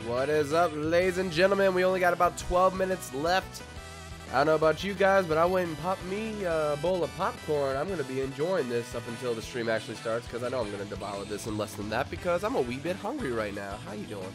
What is up, ladies and gentlemen? We only got about 12 minutes left. I don't know about you guys, but I went and popped me a bowl of popcorn. I'm going to be enjoying this up until the stream actually starts, because I know I'm going to devour this in less than that, because I'm a wee bit hungry right now. How you doing?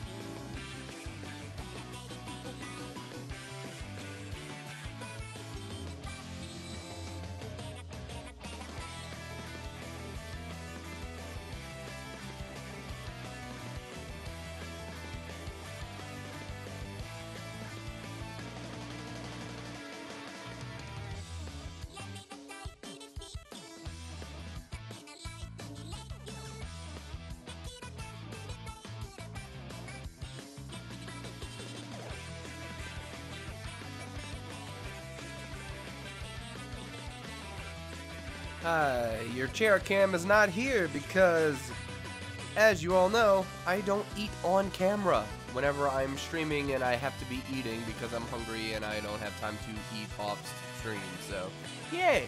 Your chair cam is not here because, as you all know, I don't eat on camera whenever I'm streaming and I have to be eating because I'm hungry and I don't have time to eat off stream, so yay!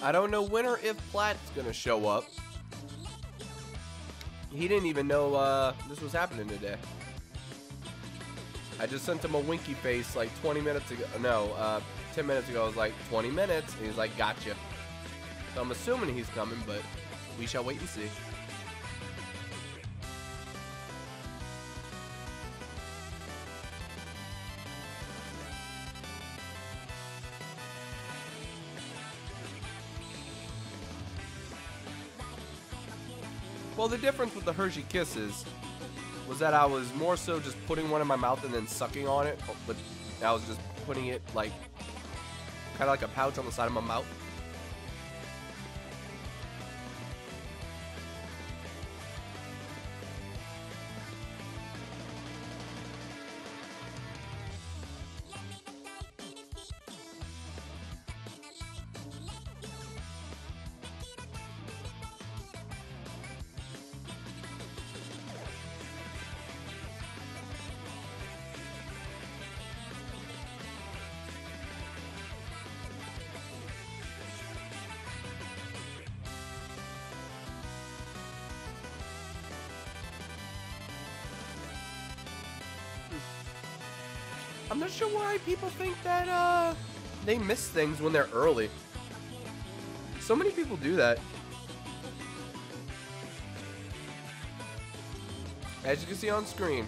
I don't know when or if Platt's gonna show up. He didn't even know this was happening today. I just sent him a winky face like 20 minutes ago. No, 10 minutes ago. I was like, 20 minutes. And he's like, gotcha. So I'm assuming he's coming, but we shall wait and see. Well, the difference with the Hershey Kisses was that I was more so just putting one in my mouth and then sucking on it, but I was just putting it like kind of like a pouch on the side of my mouth. I'm not sure why people think that they miss things when they're early. So many people do that. As you can see on screen,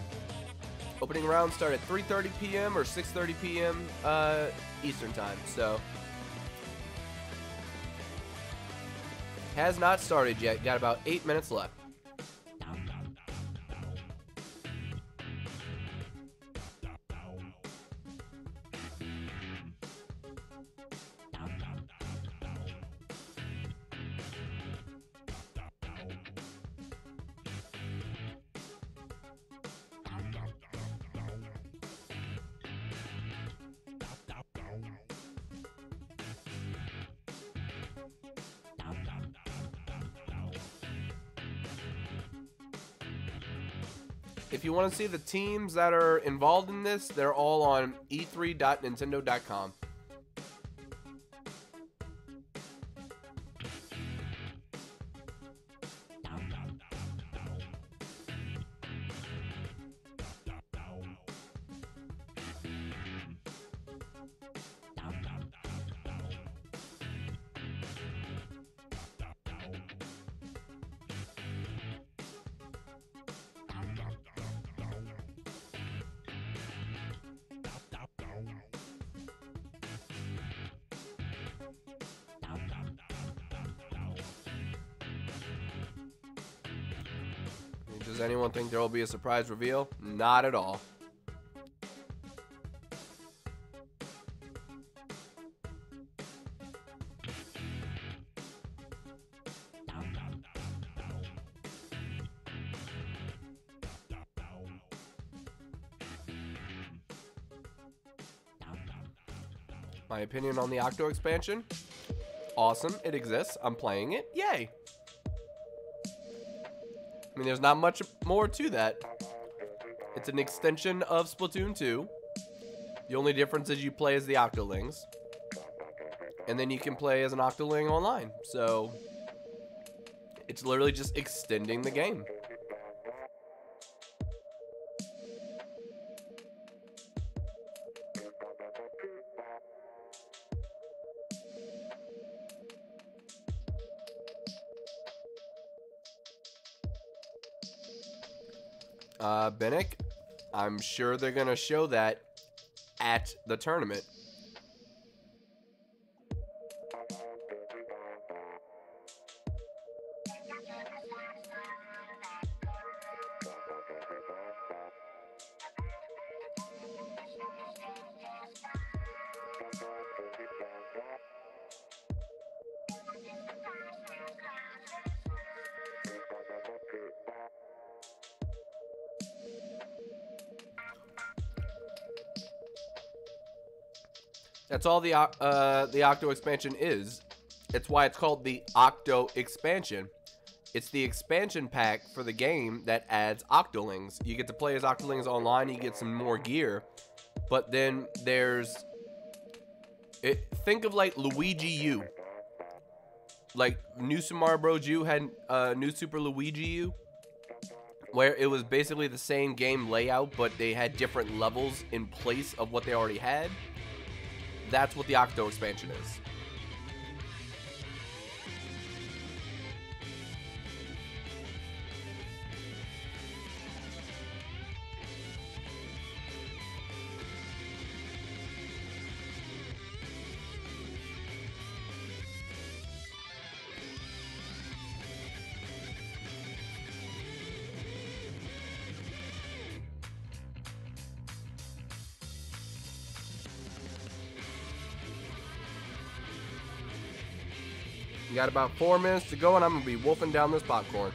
opening round start at 3:30 p.m. or 6:30 p.m. Eastern time. So has not started yet. Got about 8 minutes left. If you want to see the teams that are involved in this, they're all on e3.nintendo.com. Does anyone think there will be a surprise reveal? Not at all. My opinion on the Octo expansion? Awesome. It exists. I'm playing it. Yay. I mean, there's not much more to that. It's an extension of Splatoon 2. The only difference is you play as the Octolings. And then you can play as an Octoling online. So, it's literally just extending the game. Bennick, I'm sure they're gonna show that at the tournament. That's all the Octo expansion is. It's why it's called the Octo expansion. It's the expansion pack for the game that adds Octolings. You get to play as Octolings online. You get some more gear. But then there's... think of like Luigi U. Like New Super Mario Bros. U had New Super Luigi U. Where it was basically the same game layout, but they had different levels in place of what they already had. That's what the Octo expansion is. We got about 4 minutes to go, and I'm going to be wolfing down this popcorn.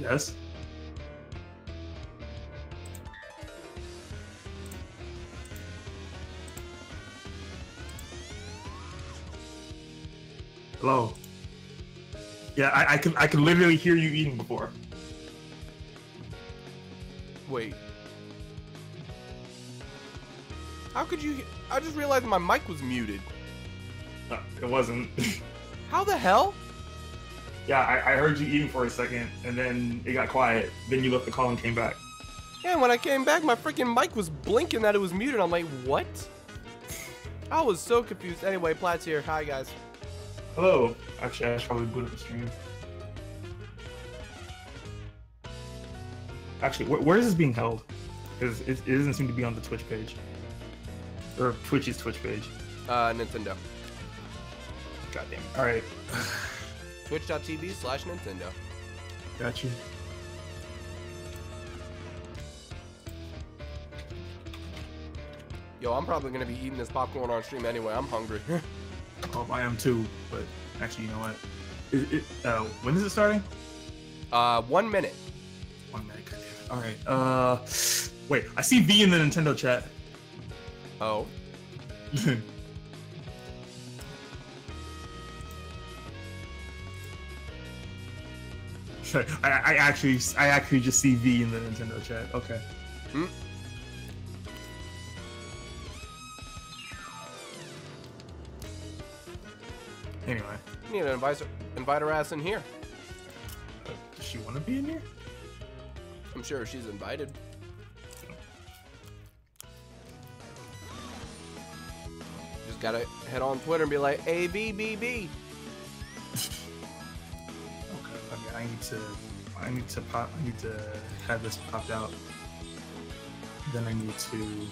Yes. Hello. Yeah, I can literally hear you eating before. Wait. How could you... I just realized my mic was muted. It wasn't. How the hell? Yeah, I heard you eating for a second, and then it got quiet. Then you left the call and came back. Yeah, when I came back, my freaking mic was blinking that it was muted. I'm like, what? I was so confused. Anyway, Platt's here. Hi, guys. Hello. Actually, I should probably boot up the stream. Actually, where is this being held? Because it doesn't seem to be on the Twitch page. Or Twitch's Twitch page. Nintendo. God damn it. Alright. Twitch.tv/Nintendo. Got you. Yo, I'm probably gonna be eating this popcorn on stream anyway. I'm hungry. I am too, but actually, you know what? When is it starting? 1 minute. 1 minute, goddamn it. Alright, wait, I see V in the Nintendo chat. Oh. I actually just see V in the Nintendo chat. Okay. Hmm. Anyway. You need to invite her ass in here. Does she want to be in here? I'm sure she's invited. Just gotta head on Twitter and be like, AVBB. Okay, I need to have this popped out. Then I need to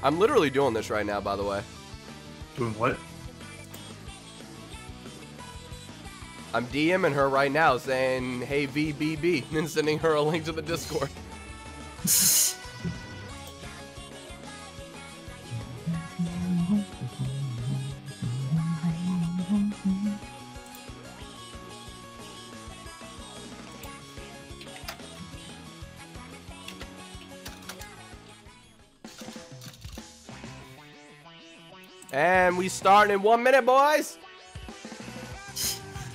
I'm literally doing this right now, by the way. doing what? I'm DMing her right now saying, hey, VBB, and sending her a link to the Discord. And we start in 1 minute, boys.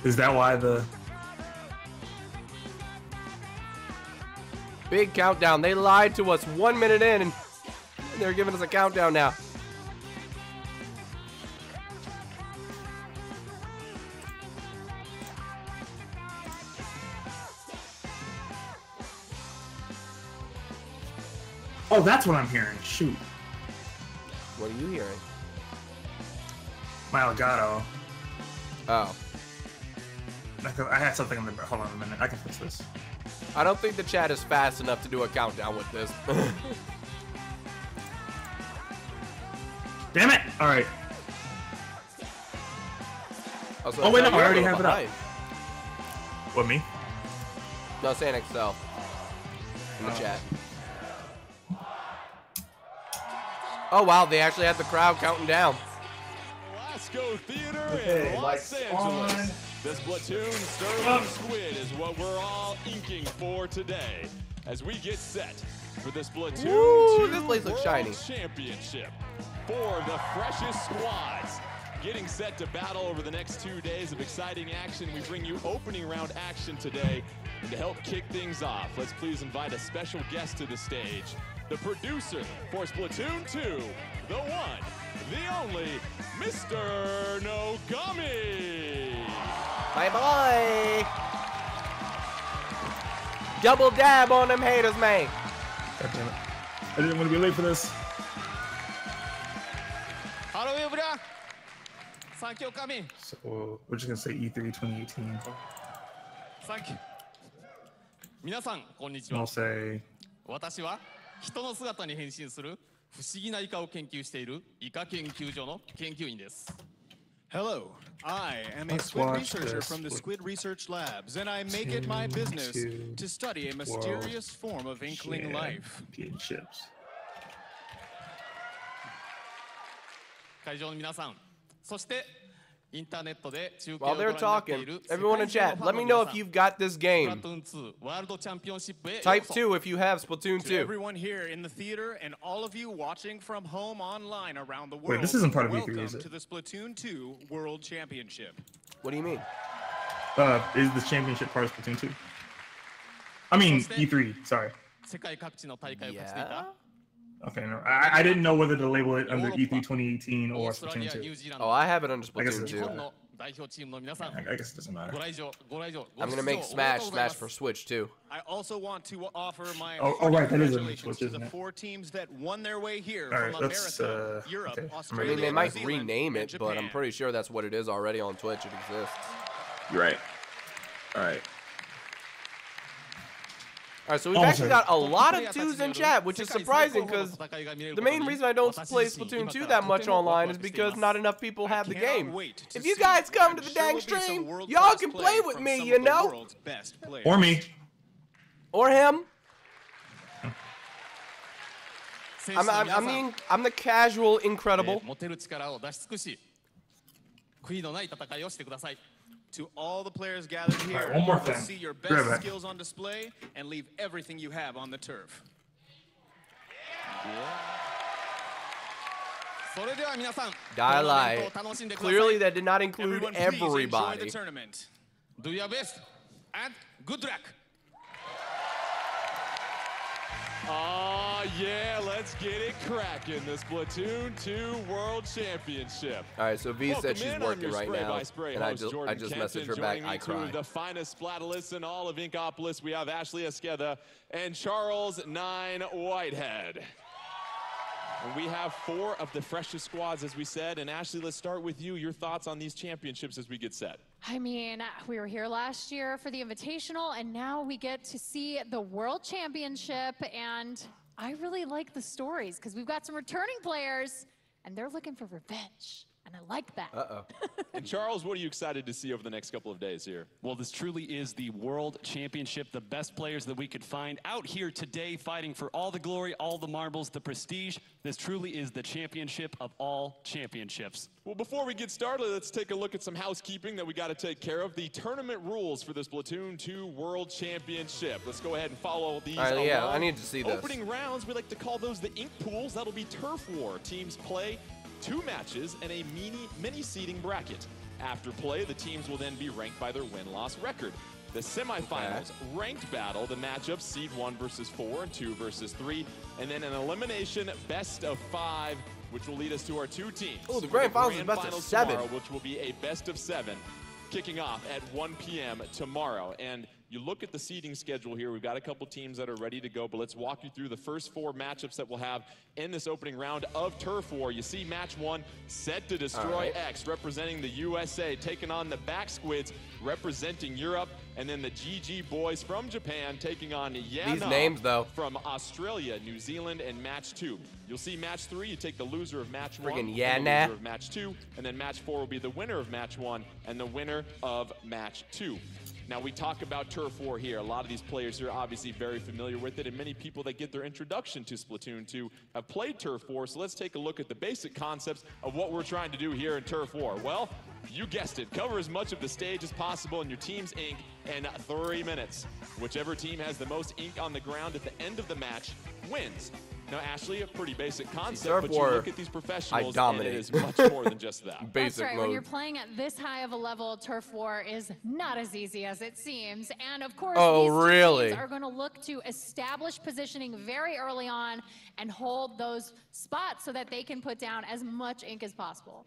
Is that why the big countdown? They lied to us 1 minute in, and they're giving us a countdown now. Oh, that's what I'm hearing. Shoot. What are you hearing? My Elgato. Oh. I had something on the. Hold on a minute. I can fix this. I don't think the chat is fast enough to do a countdown with this. Damn it! All right. Also, Oh wait, no, you're I already a have little it up. behind. What, me? No, saying Excel in the chat. Oh wow, they actually had the crowd counting down. Go Theater in Los Angeles. The Splatoon Sterling Squid is what we're all inking for today as we get set for the Splatoon 2 this place looks shiny. Championship. 4 of the freshest squads getting set to battle over the next 2 days of exciting action. We bring you opening round action today, and to help kick things off, let's please invite a special guest to the stage, the producer for Splatoon 2, the one, the only, Mr. Nogami. My boy. Double dab on them haters, man. God damn it! I didn't want to be late for this. Hello, bro. Thank you, Kami. So we're just gonna say E3 2018. Thank you. 皆さん、こんにち I'll は。 say 私は人の姿に変身する不思議なイカを研究しているイカ研究所の研究員です。Hello, I am a Let's squid watch researcher this. from the Squid Research Labs, and I make it my business to study a mysterious form of inkling life. Championships. 会場の皆さん、そしてインターネットで中継 While をご they're 覧になってい talking, る everyone in chat, let me know if you've got this game. Splatoon 2ワールドチャンピオンシップへよう Type こそ。 2 if you have Splatoon To 2. everyone here in the theater and all of you watching from home online around the world, Wait, this isn't part of E3, welcome is it? to the Splatoon 2 World Championship. What do you mean? Is the championship part of Splatoon 2? I mean E3. Sorry. 世界各地の大会を勝ち抜い Yeah? た Okay, no, I didn't know whether to label it under E3 2018 オー or ストラリ Splatoon ア、ニュ 2. ージーラン Oh, ド、 I have it under I guess Splatoon it's 日本 2. の I guess it doesn't matter. I'm gonna make Smash for Switch too. I also want to offer my right, that is a congratulations Switch, to isn't the it? 4 teams that won their way here All right, from let's, America, Europe, okay. I Australia, mean, they might New Zealand, rename and it, but I'm Japan. pretty sure that's what it is already on Twitch. It exists. You're right. All right. All right, so we've actually got a lot of 2s in chat, which is surprising because the main reason I don't play Splatoon 2 that much online is because not enough people have the game. If you guys come to the dang stream, y'all can play with me, you know? Or me. Or him. I'm the casual incredible. To all the players gathered here, right, one more you'll thing. see your Grab best it. skills on display and leave everything you have on the turf. Die lie. Clearly that did not include Everyone, please enjoy everybody. the tournament. Do your best and good luck. Oh, yeah, let's get it cracking. The Splatoon 2 World Championship. All right, so V said she's Welcome in, I'm working your right spray now, by spray and I host, just Jordan messaged her Kenton. back, Joining me I cry. to the finest Splatalists in all of Inkopolis, we have Ashley Esqueda and Charles 9 Whitehead. And we have 4 of the freshest squads, as we said. And Ashley, let's start with you. Your thoughts on these championships as we get set. I mean, we were here last year for the Invitational, and now we get to see the World Championship, and I really like the stories, because we've got some returning players, and they're looking for revenge, and I like that. Uh-oh. And Charles, what are you excited to see over the next couple of days here? Well, this truly is the World Championship, the best players that we could find out here today fighting for all the glory, all the marbles, the prestige. This truly is the championship of all championships. Well, before we get started, let's take a look at some housekeeping that we got to take care of. The tournament rules for the Splatoon 2 World Championship. Let's go ahead and follow these. All right, yeah, along. I need to see this. Opening rounds, we like to call those the ink pools. That'll be turf war. Teams play 2 matches and a mini seeding bracket. After play, the teams will then be ranked by their win-loss record. The semifinals, ranked battle, the matchups, seed 1 versus 4 and 2 versus 3, and then an elimination best of 5, which will lead us to our 2 teams. Oh, the grand finals is best of 7. Tomorrow, which will be a best of 7, kicking off at 1 p.m. tomorrow. And you look at the seeding schedule here, we've got a couple teams that are ready to go, but let's walk you through the first 4 matchups that we'll have in this opening round of Turf War. You see match 1, Set to Destroy X, representing the USA, taking on the Back Squids, representing Europe, and then the GG Boys from Japan, taking on Yana These names, though. from Australia, New Zealand, and match 2. You'll see match 3, you take the loser of match 1, Friggin' the Yana. loser of match 2, and then match 4 will be the winner of match 1 and the winner of match 2. Now, we talk about Turf War here. A lot of these players are obviously very familiar with it, and many people that get their introduction to Splatoon 2 have played Turf War, so let's take a look at the basic concepts of what we're trying to do here in Turf War. Well, you guessed it. Cover as much of the stage as possible in your team's ink in 3 minutes. Whichever team has the most ink on the ground at the end of the match wins. Now, Ashley, a pretty basic concept, but you look at these professionals, and it is much more than just that. Basic That's right. mode. When you're playing at this high of a level, Turf War is not as easy as it seems. And of course, Oh, these two really? teams are going to look to establish positioning very early on and hold those spots so that they can put down as much ink as possible.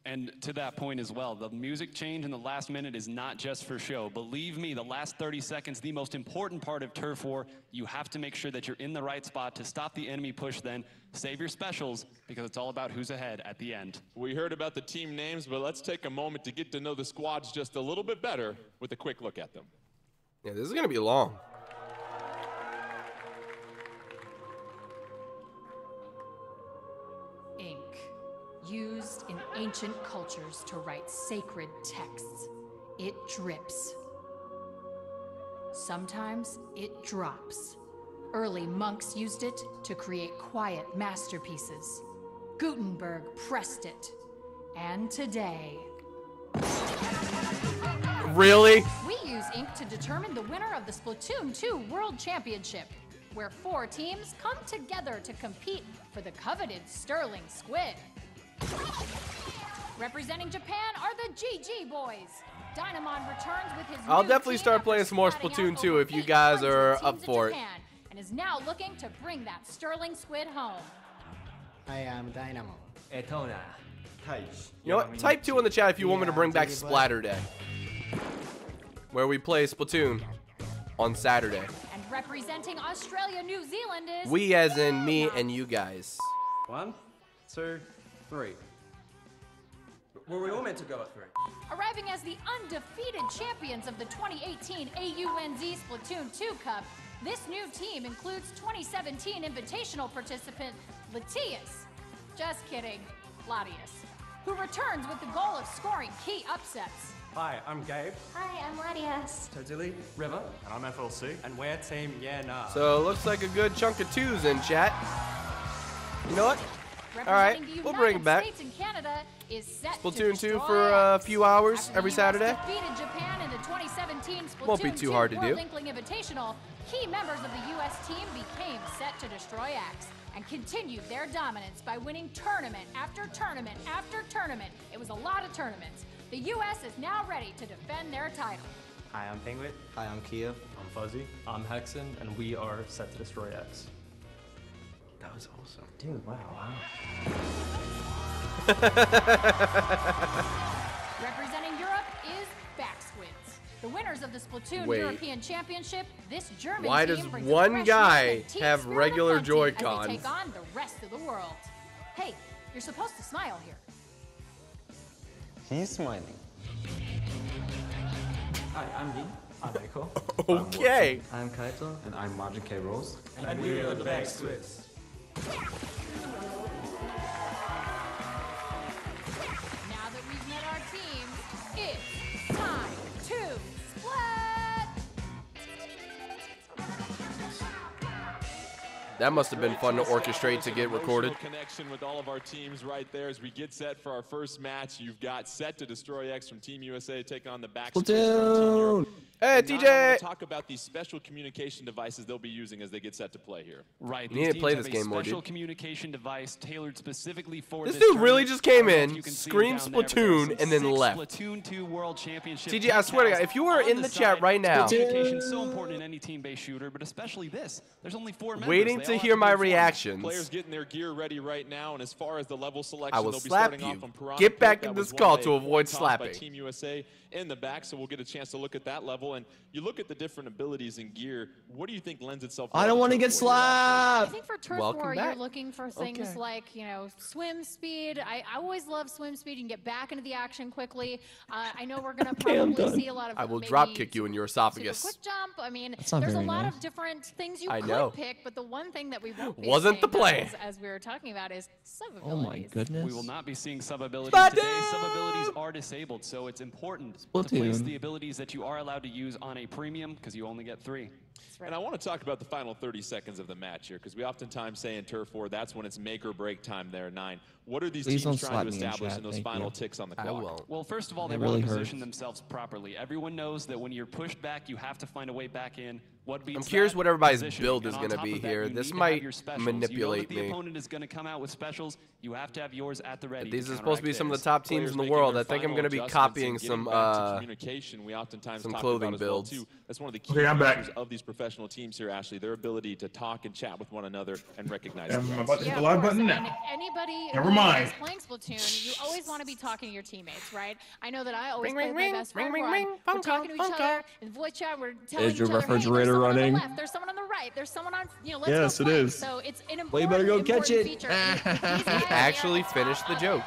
And to that point as well, the music change in the last minute is not just for show. Believe me, the last 30 seconds, the most important part of Turf War. You have to make sure that you're in the right spot to stop the enemy push, then save your specials, because it's all about who's ahead at the end. We heard about the team names, but let's take a moment to get to know the squads just a little bit better with a quick look at them. Yeah, this is going to be long. Ink, used in ancient cultures to write sacred texts. It drips. Sometimes it drops. Early monks used it to create quiet masterpieces. Gutenberg pressed it. And today, Really? we use ink to determine the winner of the Splatoon 2 World Championship, where 4 teams come together to compete for the coveted Sterling Squid. Representing Japan are the GG Boys. Dynamon returns with his I'll new definitely team start after playing some more scouting Splatoon out 2 over if you guys 800 are teams up in for it. Japan, and is now looking to bring that Sterling Squid home. I am Dynamo. トーナー cage. You know what? Type 2 in the chat if you want me to bring back Splatter Day, where we play Splatoon on Saturday. And representing Australia, New Zealand is... We as in me and you guys. 1, 2, 3. Were we all meant to go at 3? Arriving as the undefeated champions of the 2018 AUNZ Splatoon 2 Cup, this new team includes 2017 Invitational participant Latias. Just kidding, Latias, who returns with the goal of scoring key upsets. Hi, I'm Gabe. Hi, I'm Latias. Totally. River. And I'm FLC. And we're Team Yeah Nah. So it looks like a good chunk of 2s in chat. You know what? All right, we'll bring it back. States and Canada is set Splatoon to 2 for a few hours every Saturday. Defeated Japan in the 2017 Splatoon Won't be too hard to do. World Inkling Invitational. Key members of the U.S. team became set to destroy Axe and continued their dominance by winning tournament after tournament after tournament. It was a lot of tournaments. The U.S. is now ready to defend their title. Hi, I'm Penguin. Hi, I'm Kia. I'm Fuzzy. I'm Hexen, and we are set to destroy X. That was awesome. Dude, wow. Representing Europe is Backsquids. The winners of the Splatoon Wait. European Championship, this German Why team does brings one a fresh guy look and team have spirit regular of hunting as Joy-Cons? they take on the rest of the world. Hey, you're supposed to smile here. He's smiling. Hi, I'm Dean. I'm Michael. Okay. I'm Kaito. And I'm Magic K. Rose. And we are the Backsquids. Now that we've met our teams, it's time to split! That must have been fun to orchestrate to get recorded. Connection with all of our teams right there as we get set for our first match. You've got Set to Destroy X from Team USA taking on the Backsquids from Team Europe. Hey, And now I TJ! want to talk about these special communication devices they'll be using as they get set to play here. Right. You need to these play teams this have game a more, special dude. communication device tailored specifically for This this dude really tournament. just came I don't know if in, you can see screamed down there, but there are Splatoon, some and then 6 left. Splatoon 2 World Championship TJ, I swear to God, decals if you were on in the chat side. right now, Communication is so important in any team-based shooter, but especially this. There's only 4 members. waiting They to all have hear my perform. reactions, Players getting their gear ready right now, and as far as the level selection, I will they'll be slap starting you. off on Piranha Get Pit. back That in was this one call they to avoid topped by slapping. Team USA in the back, so we'll get a chance to look at that level. And you look at the different abilities in gear. What do you think lends itself? I don't want to get I slapped. think for Turf Welcome War, back. you're looking for things Okay. like, you know, swim speed. I always love swim speed. You can get back into the action quickly. I know we're going to I'm probably done. see a lot of I will maybe drop kick you in your super esophagus. quick jump. I mean, That's not there's a very lot nice. of different things you I could know. pick, but the one thing that we won't be Wasn't the seeing, plan. as we were talking about, is sub Oh my abilities. goodness. We will not be seeing sub-abilities Splatoon! today. Sub-abilities are disabled, so it's important to place Splatoon. the abilities that you are allowed to use on a premium, because you only get 3. That's right. And I want to talk about the final 30 seconds of the match here, because we oftentimes say in Turf War, that's when it's make or break time there, 9. What are these Please teams don't trying slap to me in establish chat, in those thank final you. ticks on the I clock? won't. Well, first of all, they That want really to position hurts. themselves properly. Everyone knows that when you're pushed back, you have to find a way back in. What beats I'm curious that? what everybody's Positioning. build And is on gonna top be of that, here. you This need to might have your specials. manipulate you know that me. the opponent is going to come out with specials. You have to have yours at the ready. These to are supposed to be counteract some of the theirs. top teams Players in the making world. their I think I'm final going to be adjustments copying and some getting back to communication. We oftentimes some talk clothing about as well, builds. too. That's one of the key Okay, I'm back. features of these professional teams here, Ashley. Their ability to talk and chat with one another and recognize I'm threats. about to hit the of live course, button and now. anybody Never who mind. is playing Splatoon, you always want to be talking to your teammates, right? I know that I always Ring, play ring, with ring, my best ring, friend. ring, We're, ring, we're phone talking to call, each phone other in voice chat. We're telling Is each your other, hey, there's refrigerator someone running? on the left, there's someone on the right, there's someone on, you know, let's Yes, go it play. is. So it's an important, Well, you better go catch important it. feature. And these guys, they Actually are on finished top the of joke.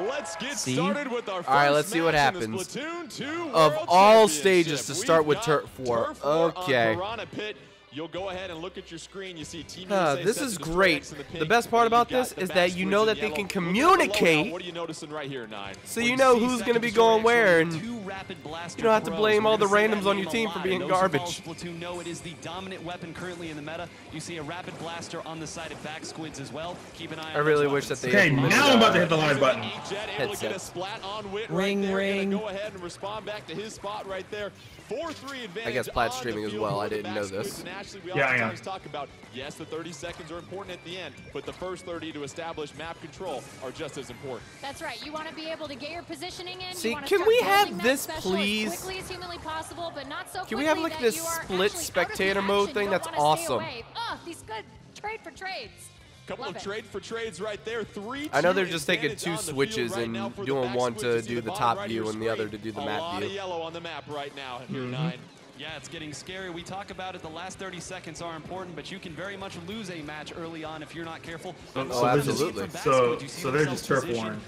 Let's get See? started with our first All right, let's see what match in the happens. Splatoon 2 Of World all Championship. stages to start with We've Turf got War. Turf War Okay. on Piranha Pit. You'll go ahead and look at your screen. You see Team USA This set is to destroy great. X in the The pink, best part and about you've got this the is that you Backsquids know in that they yellow. can Look at the loadout. communicate. What are you noticing right here, 9? So you know who's going to be going where, and Two rapid blaster you don't have to throws. blame We're all the gonna see that randoms on your name a team lot, for and being those who follow garbage. Splatoon know it is the dominant weapon currently in the meta. You see a rapid blaster on the side of Backsquids as well. Keep an eye on I really those wish that weapons. they Okay, implemented, now I'm about to hit the live button. Jet able to get a Headsets. splat on Wit Ring, right there. ring. Gonna go ahead and respond back to his spot right there. 4-3 advantage. I guess Platt's on streaming the as field well. for I the didn't know Backsquids. this. And Ashley, we Yeah, I am. oftentimes talk about, yes, the 30 seconds are important at the end, but the first 30 to establish map control are just as important. That's right. You want to be able to get your positioning in. See, you want to can start we have building that this, special please? As quickly as humanly possible, but not so Can we have, quickly like, that this you are split actually out of the spectator mode action. thing? You That's don't wanna stay awesome. away. Oh, these good trade for trades. Couple Love of it. trade for trades right there. 3-2 I know they're just taking advantage 2 on the field switches right and now for the doing back one squibs. to You see do the bottom top right view of your and the other screen. to do the A map lot view. of yellow on the map right now here, 9. Yeah, it's getting scary. We talk about it. The last 30 seconds are important, but you can very much lose a match early on if you're not careful. Oh, absolutely. So they're just turf warring.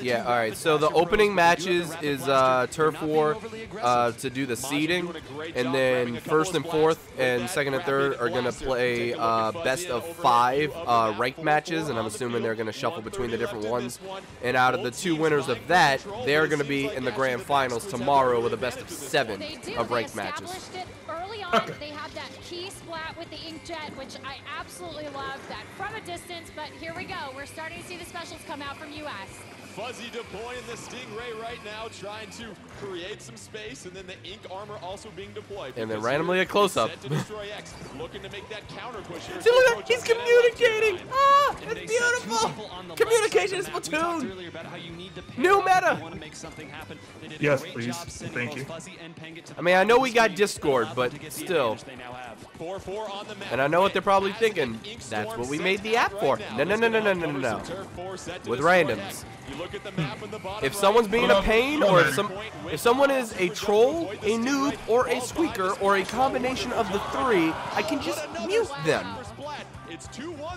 Yeah, all right. So the opening matches is turf war to do the seeding, and then first and fourth and second and third are gonna play best of 5 ranked matches, and I'm assuming they're gonna shuffle between the different ones. And out of the 2 winners of that, they're gonna be in the grand finals tomorrow with a best of 7 of ranked matches. Established it early on. They had that key splat with the inkjet, which I absolutely love that from a distance. But here we go. We're starting to see the specials come out from US. Fuzzy deploying the Stingray right now, trying to create some space, and then the ink armor also being deployed. And then randomly a close-up. Set to destroy X, looking to make that counter push here. See, look at, he's communicating. Ah, it's beautiful. Communication is Splatoon. New meta. Yes, please. Thank you. I mean, I know we got Discord, but still. 4-4 on the map. And I know what they're probably thinking. That's what we made the app for. No. With randoms. If someone's being a pain, or if someone is a troll, a noob, or a squeaker, or a combination of the 3, I can just mute them.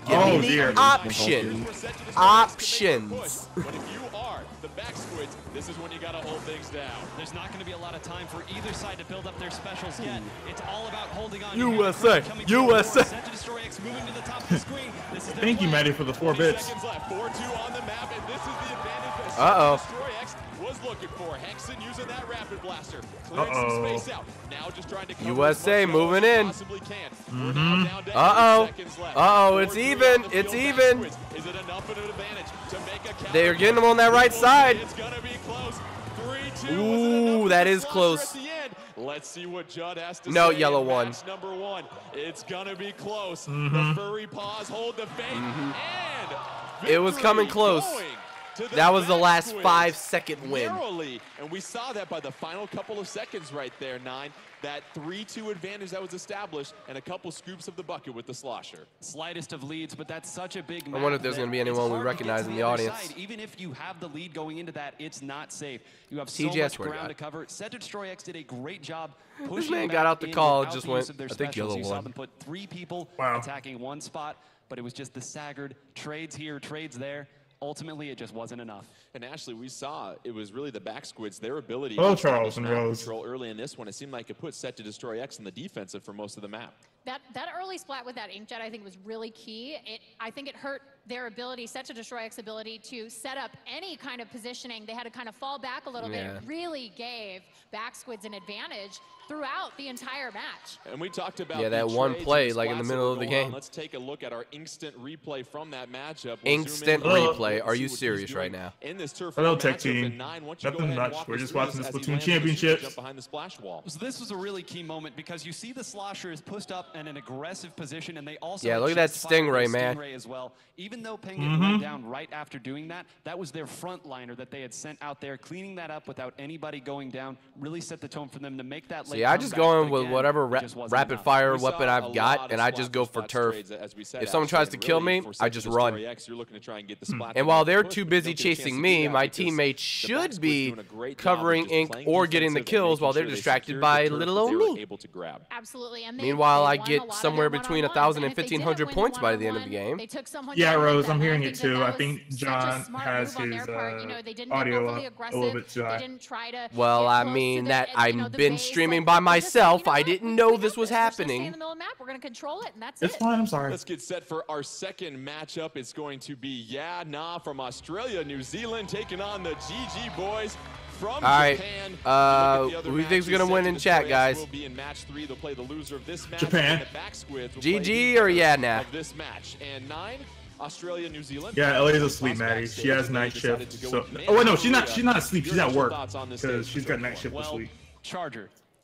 Give me the option. Options. But if you are the back squids, this is when you gotta hold things down. There's not going to be a lot of time for either side to build up their specials yet. It's all about holding on. USA. USA. Thank you, Maddie, for the 4 bits. 4-2 on the map, and this is the advantage that Uh-oh. Destroy X was looking for. Hexen using that rapid blaster, clearing some space out. Now just trying to cover USA as much moving as in. possibly can. We're now down to 8 Uh-oh. seconds left. Uh-oh, it's 4-2 even. on the It's field. Back even. squids. Is it enough of an advantage to make a counter? They're getting them on that right side. It's gonna be close. 3-2. Ooh, that is close. Let's see what Judd has to No, say. yellow in one. match number 1. It's gonna be close. The furry paws hold the fate, and It was coming victory close. going to That was the back last squids. 5-second win. Narrowly, and we saw that by the final couple of seconds right there, 9. That 3-2 advantage that was established, and a couple scoops of the bucket with the slosher. Slightest of leads, but that's such a big I wonder if there's going to be anyone we recognize in the audience. Even if you have the lead going into that, it's not safe. You have so TJ, I much swear to ground God. to cover. Set to Destroy X did a great job pushing man back got out the in call, without just the went, use of their I think specials. yellow You saw won. them put 3 people Wow. attacking 1 spot, but it was just the staggered trades here, trades there. Ultimately, it just wasn't enough. And Ashley, we saw it was really the back squids, their ability Oh, to establish Charles and map Rose. control early in this one. It seemed like it put Set to Destroy X in the defensive for most of the map. That early splat with that inkjet, I think, was really key. I think it hurt their ability, Set to Destroy X ability, to set up any kind of positioning. They had to kind of fall back a little bit. It really gave back squids an advantage throughout the entire match. And we talked about that the one trades play, and like in the splats middle that of the were going on. game. Let's take a look at our instant replay from that matchup. We'll Instant zoom in on replay. it, Are see you what he's serious doing right now? In this turf Hello, war Tech matchup. Team. And 9, why don't you go Nothing ahead and much. walk We're us just through watching this the as he Splatoon lands the position to championships. jump behind the splash wall. So this was a really key moment because you see the slosher is pushed up in an aggressive position, and they also Yeah, had look at that just fired Stingray, a man. Stingray as well. Even though Penguin went down right after doing that, that was their front liner that they had sent out there, cleaning that up without anybody going down. Really set the tone for them to make that late See, I just comeback, go but in with again, whatever it just wasn't rapid enough. fire We saw weapon a I've lot got, of and I just go for splats turf. trades, as we said, If someone Ashley, tries to and kill really me, for I Set to just Destroy run. X, you're looking to try and get the splat And to while the they're push, too but busy don't get a chance chasing to me, do that my because teammates the should back be squid's doing a great job of covering just ink playing or getting the defensive and kills while making they're sure they distracted secured by the turf little that old they were me. able to grab. Absolutely. And Meanwhile, they I won get a lot of somewhere their between one-on-ones, 1,000 and if they did it 1,500 win points by the end of the 1-on-1, game. They took someone Yeah, down like Rose, that, I'm and I hearing think it that too. that I was think such a John smart has move on his their part. You know, they didn't audio get overly a aggressive. little bit too They high. didn't try to Well, get I close to mean the, that you know, I've the been base. streaming Like, by they're just myself. saying, I you know what, didn't know we this got was We're just gonna stay happening. in the middle of the map. We're going to control it, and that's It's it. fine, I'm sorry. Let's get set for our second matchup. It's going to be Yeah Nah from Australia, New Zealand, taking on the GG boys from right, Japan. who do you think's gonna win in chat, guys? Will be in match 3. They'll play the loser of this match. Japan. And the back squids will GG play the or winner Yeah Nah? of this match. And 9, Australia, New Zealand. Yeah, Ellie's asleep, Maddie. She has night shift. So, oh wait, no, she's not asleep. She's at work because she's got night shift this Well, week. Charger,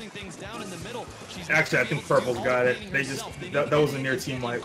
holding things down in the middle. She's Actually, I think Purple's got it. They just that was a near team wipe.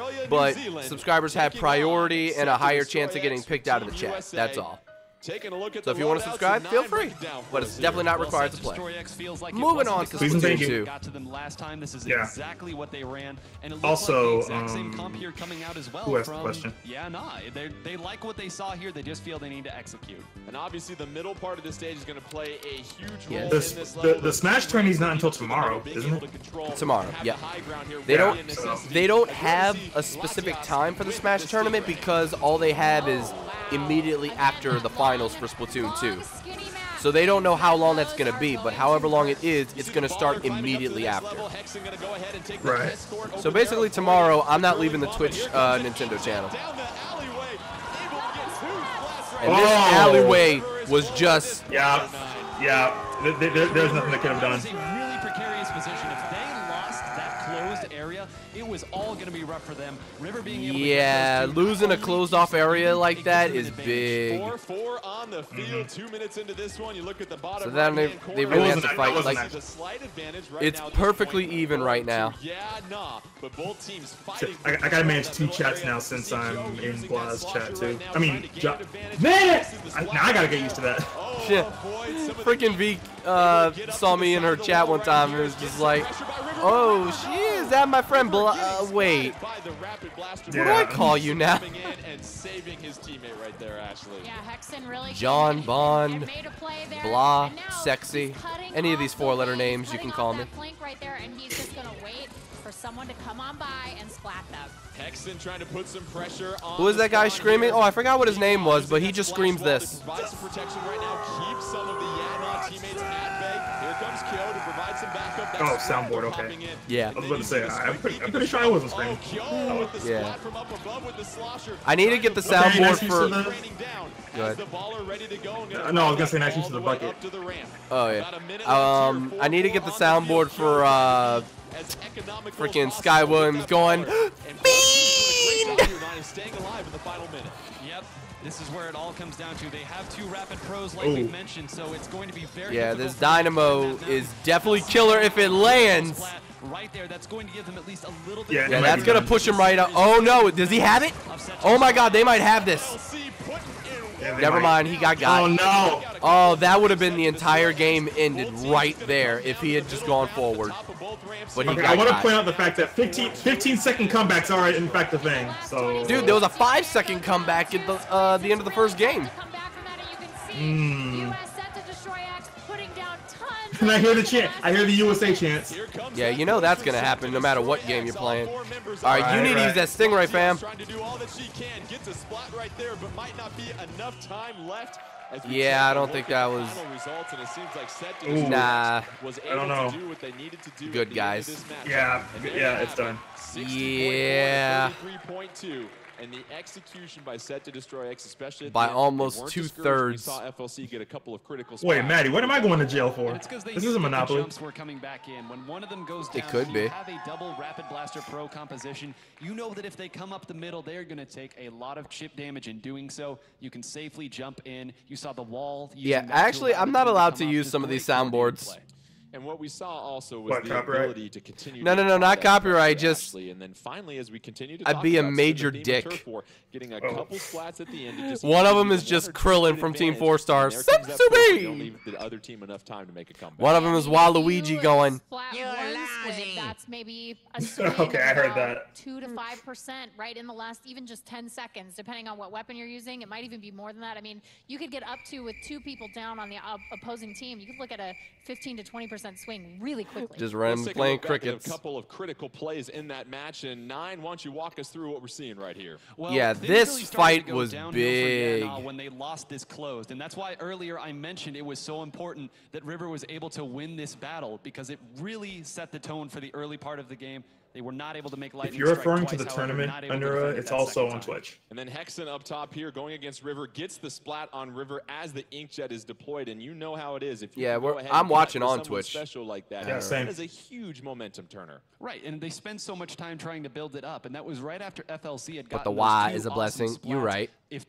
but subscribers have priority and a higher chance of getting picked out of the chat. That's all. Taking a look at So if you want to subscribe, feel free. But it's definitely not required to play. Moving on to Splatoon 2. Got to them last time. This is Yeah. exactly what they ran, and it looks Also, like the exact same comp here coming out as well. who asked the from question? Yeah, nah, they like what they saw here. They just feel they need to execute. And obviously, the middle part of the stage is going to play a huge role Yeah. in The- this the- level. the Smash tourney's not until tomorrow, isn't it? Tomorrow, yeah. They don't have a specific time for the Smash tournament because all they have is immediately after the finals for Splatoon 2. So they don't know how long that's going to be, but however long it is, it's going to start immediately after. Right. So basically tomorrow, I'm not leaving the Twitch Nintendo channel. And this alleyway was just... Yeah. Yeah. There's nothing they could have done. It's a really precarious position. If they lost that closed area, it was all going to be rough for them. River being able to Yeah, losing a closed-off area like that is big. 4-4 on the field. 2 minutes into this one, you look at the bottom. So then they really have to fight. Like, the slight advantage right it's now at this perfectly point. even right now. Yeah, nah, but both teams fighting. I gotta manage 2 chats now since I'm in Blah's chat too. I mean, man! Now I gotta get used to that. Shit. Freaking V saw me in her chat one time and was just like, oh, she is that my friend wait. What do I call you now? Yeah, Hexen really John, came in Bond, and made a play there, Blah, and now Sexy, he's cutting any of these off the 4-letter lane, names you cutting can off call that me. flank right there, and he's just gonna wait for someone to come on by and splat them. Hexen trying to put some pressure on. Who is that guy screaming? Oh, I forgot what his name was, but he just screams this. Provide some protection right now. Keep some of the Yana teammates at bay. Here comes Kyo to provide some backup. Oh, soundboard, okay. Yeah. I was about to say, I'm pretty sure I wasn't screaming. Yeah. I need to get the soundboard for... Go ahead. No, I was gonna say nice use of the bucket. Oh, yeah. I need to get the soundboard for, freaking Sky Williams going, Fiend! Yep. This is where it all comes down to. They have 2 rapid pros, like we mentioned, so it's going to be very Yeah, difficult this for them to Dynamo slow them is down. definitely killer if it lands. Right there, that's going to give them at least a little bit. Yeah, Yeah, that's gonna push him right up. Oh no, does he have it? Oh my god, they might have this. Yeah, they Never might. mind, he got got. Oh no! Oh, that would have been the entire game ended right there if he had just gone forward. But he Okay, got I want to got. point out the fact that 15-second comebacks are in fact a thing. So, Dude, there was a 5-second comeback at the end of the first game. and I hear the chant. I hear the USA chants. Yeah, you know that's gonna happen no matter what game you're playing. All right, you need to use that Stingray, fam. Trying to do all that she can, gets a splat right there, but might not be enough time left. As we Yeah, I take a don't think look at that the was... final results, and it seems like Set to Ooh. Destroy Nah. was I don't able know. to do what they needed to do Good at the end of guys. this matchup. Yeah, And there yeah, you it's have it. done. 60.4 Yeah. to 33.2. And the execution by Set to Destroy X, especially at By the end, they almost weren't 2/3. discouraged. We saw FLC get a couple of critical spots. Wait, Maddie, what am I going to jail for? And it's because they This see is a that the monopoly. jumps were coming back in. When one of them goes down, It could you be. have a double Rapid Blaster Pro composition. You know that if they come up the middle, they're going to take a lot of chip damage in doing so. You can safely jump in. You saw the wall. Yeah, using that to actually, allow I'm the not team allowed come to up. use Just some of these great coordinated soundboards. play. And what we saw also was What, the copyright? ability to continue. No, to no, no, not that copyright, pressure, just Ashley. And then finally, as we continue to I'd talk be a about major the theme of dick. Turf War, getting a couple splats at the end. to just One of them give is you just one or Krillin two from Team advantage, 4-Star. and there comes that Sub-Subi! push, you don't leave the other team enough time to make a comeback. One of them is Waluigi going, That's maybe a Okay, I heard that. 2 to 5%, right in the last even just 10 seconds, depending on what weapon you're using. It might even be more than that. I mean, you could get up to with 2 people down on the opposing team. You could look at a 15 to 20% swing really quickly. just Let's random take a playing look back at crickets. A couple of critical plays in that match, and Nine, why don't you walk us through what we're seeing right here? Well, Yeah, things this really started fight to go was downhill for big. Yana when they lost this closed, and that's why earlier I mentioned it was so important that River was able to win this battle because it really set the tone for the early part of the game. They were not able to make lightning If you're strike referring twice, to the however, tournament, not able to Undera, defend it it's that also second on time. Twitch. And then Hexen up top here going against River gets the splat on River as the Inkjet is deployed, and you know how it is. If you Yeah, can go ahead I'm and cut watching with on someone Twitch. special like that, Yeah, same. that is a huge momentum turner. Right, and they spend so much time trying to build it up, and that was right after FLC had gotten the those Y 2 is a awesome blessing. You're splats. right. If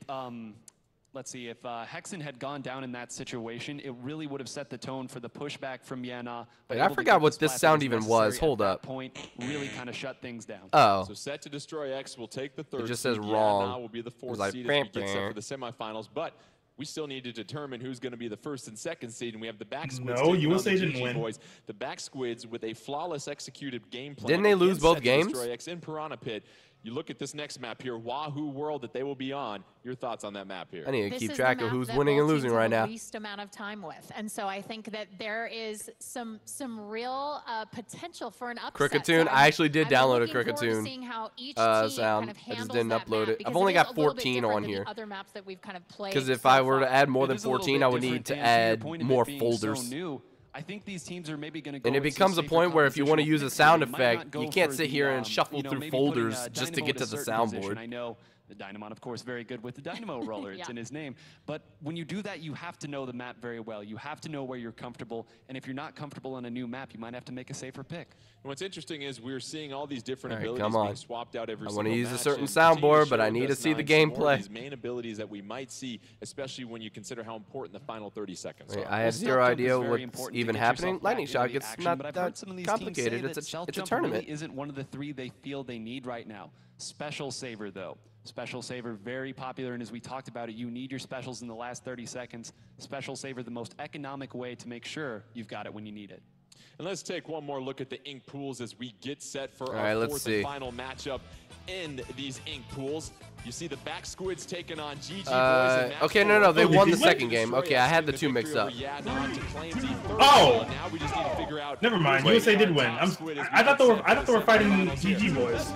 let's see, if Hexen had gone down in that situation, it really would have set the tone for the pushback from Yana. Wait, I forgot what this sound even was. Hold up. Point really kind of shut things down. Oh, So Set to Destroy X will take the third. just says seed. wrong. Now will be the It was fourth like, seed as we get set for the semifinals. But we still need to determine who's going to be the first and second seed, and we have the back squids. No, taking on USA the didn't GG win. Boys. The back squids with a flawless executed game plan. Didn't they lose against both Set to games? Destroy X in Piranha Pit. You look at this next map here, Wahoo World, that they will be on. Your thoughts on that map here? I need to This keep is track the of map who's that winning and both losing teams right have now. the least amount of time with, and so I think that there is some real potential for an upset. Cricketune, So I actually did I'm download a looking forward to Cricketune seeing how each sound. team kind of I just handles didn't that upload map, it. because I've only it is got a little bit 14 different on than here. the other maps that we've kind of played. Because if so I were far. to add more It than is a little 14, bit I would different, need to Dan, your add point of more it being folders. So new, I think these teams are maybe going to go And it with some becomes a safer point where if you want to compositional use a picks. sound They might effect, not go you can't for sit the, here and shuffle you know, through maybe putting, folders just to Dynamo get in to a the certain position. soundboard. I know the Dynamon, of course, very good with the Dynamo roller. It's Yeah. in his name. But when you do that, you have to know the map very well. You have to know where you're comfortable. And if you're not comfortable on a new map, you might have to make a safer pick. And what's interesting is we're seeing all these different All right, abilities come on. being swapped out every I single wanna use a match, certain and continue soundboard, to but I show need to us see the some more of gameplay. These main abilities that we might see, especially when you consider how important the final 30 seconds Wait, are. I Well, have stealth zero jump idea is very what's important to even get happening. yourself back Lightning into shot the gets action, not but I've that heard some of these teams say complicated. that It's stealth a jump tournament. really isn't one of the three they feel they need right now. Special Saver, though. Special Saver, very popular, and as we talked about it, you need your specials in the last 30 seconds. Special Saver, the most economic way to make sure you've got it when you need it. And let's take one more look at the ink pools as we get set for All our right, let's fourth see. and final matchup in these ink pools. You see the back squids taking on GG boys. Okay, no, they Oh, won did the he win? second game. Okay, I had the two mixed up. Oh! Now we just need to figure out Never mind. Wait. USA did win. I thought they were fighting GG boys.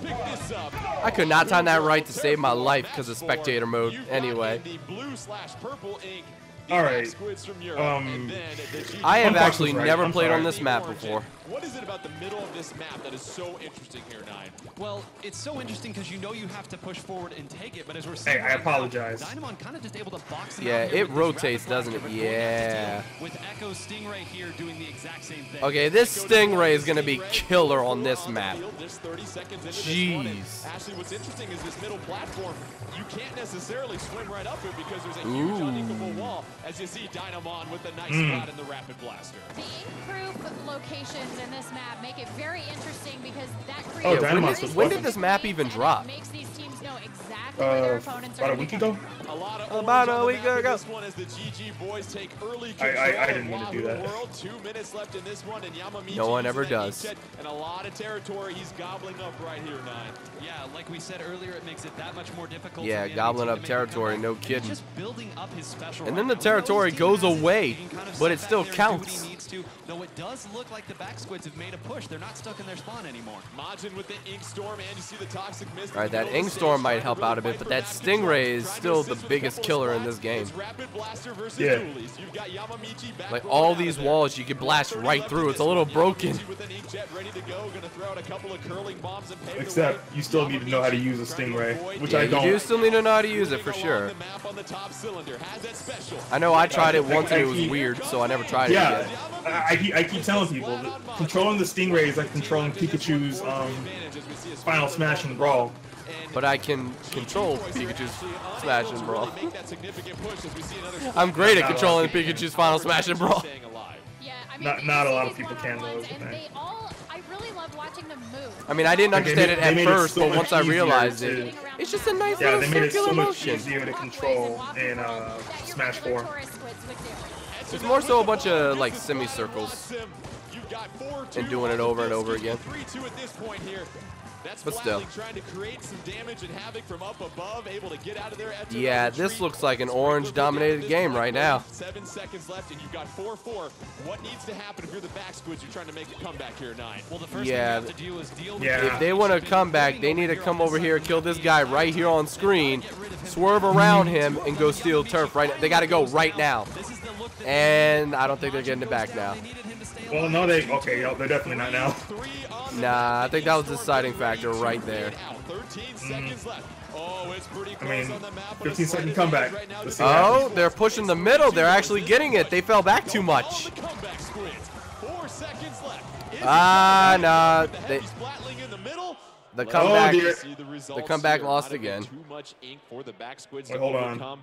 I could not time that right to save my life because of spectator mode. Anyway, The blue/purple ink. All right. Squids from Europe, Um, and then the GG I have Gawkbox actually was right. never I'm played on sorry. this map Orange. before. What is it about the middle of this map that is so interesting here, Nine? Well, it's so interesting because you know you have to push forward and take it, but as we're seeing Hey, I right now, apologize. Dynamon kind of just able to box him Yeah, out here it with these rotates, rapid doesn't flash it? cover going Yeah. after two, with Echo Stingray here doing the exact same thing. Okay, this Stingray is going to be killer on this map. There's 30 seconds into this one, and Jeez. Actually, what's interesting is this middle platform. You can't necessarily swim right up it because there's a huge unequal wall. As you see, Dynamon with a nice spot in the Rapid Blaster. The ink-proof locations in this map make it very interesting because that Oh, creates Yeah, Dynamon's was when buffing. did this map even and it drop? makes these teams know exactly where their opponents are About a gonna week be ago? A lot of About orange a on the week map in ago. this one as the GG boys take early I control didn't of mean to do Wahoo that. World. 2 minutes left in this one, and Yamamichi No one using ever that does. inkjet, and a lot of territory he's gobbling up right here, Nine. Yeah, like we said earlier, it makes it that much more difficult. Yeah, for the enemy gobbling team up to make a territory, comeback. no And he's kidding. just building up his special And then right the now. territory He goes knows he away, can kind of but sit it still back there and do what counts. he needs to, though it does look like the back squids have made a push. They're not stuck in their spawn anymore. Majin with the Ink Storm, and you see the Toxic Mist. All right, that Ink Storm might help out a bit, but that Stingray is still the biggest killer in this game. Rapid Blaster versus Yeah. Dualies. You've got Yamamichi back Like rolling all out these of there. walls, you can blast 30 right left through. in It's a this little one. broken. Yamamichi with an inkjet ready to go. Gonna throw out a couple of curling bombs and pave the Except way. you still need to know how to use a Yamamichi trying to Stingray, avoid which the I You don't. do still need to know how to use it for moving sure. along the map on the top cylinder. Has that special. I know I tried it once and it was I- weird, so I never tried it Yeah, again. I keep telling people that controlling the Stingray is like controlling Pikachu's Final Smash and Brawl. But I can control Pikachu's Smash and Brawl. I'm great at controlling Pikachu's Final Smash and Brawl. Yeah, I mean, Not a you lot see of these people can, though, one-on-ones, is the and thing. they all, I really love watching them move. I mean, I didn't understand it they at made it first, so but much once I easier realized to- it, it's just a nice Yeah, little they made it circular so much motion. easier to control in Smash 4. It's more so a bunch of like semicircles and doing it over and over again. 3-2 at this point here. That's But still. Splatling trying to create some damage and havoc from up above, able to get out of there. Yeah, this looks like an orange-dominated game right now. 7 seconds left, and you've got 4-4. What needs to happen if you're the back squids? You're trying to make a comeback here, Nine. Well, the first Yeah, thing you have to do is deal with Yeah. If they want to come back, they need to come over here, kill this guy right here on screen, swerve around him, and go steal turf right now. They got to go right now. And I don't think they're getting it back now. Well, no, okay, they're definitely not now. Nah, I think that was the deciding factor right there. 13 seconds left. Oh, it's pretty I close mean, on the map. but a 15-second slight comeback. advantage right now. Let's see what Oh, happens. they're pushing the middle. They're actually getting it. They fell back too much. All the comeback squids. 4 seconds left. Is Ah, it nah. with the heavy splatling in the middle? The Let's comeback. dear. see the The results comeback here. lost Might have been again. Too much ink for the back squids Wait, to hold on. overcome.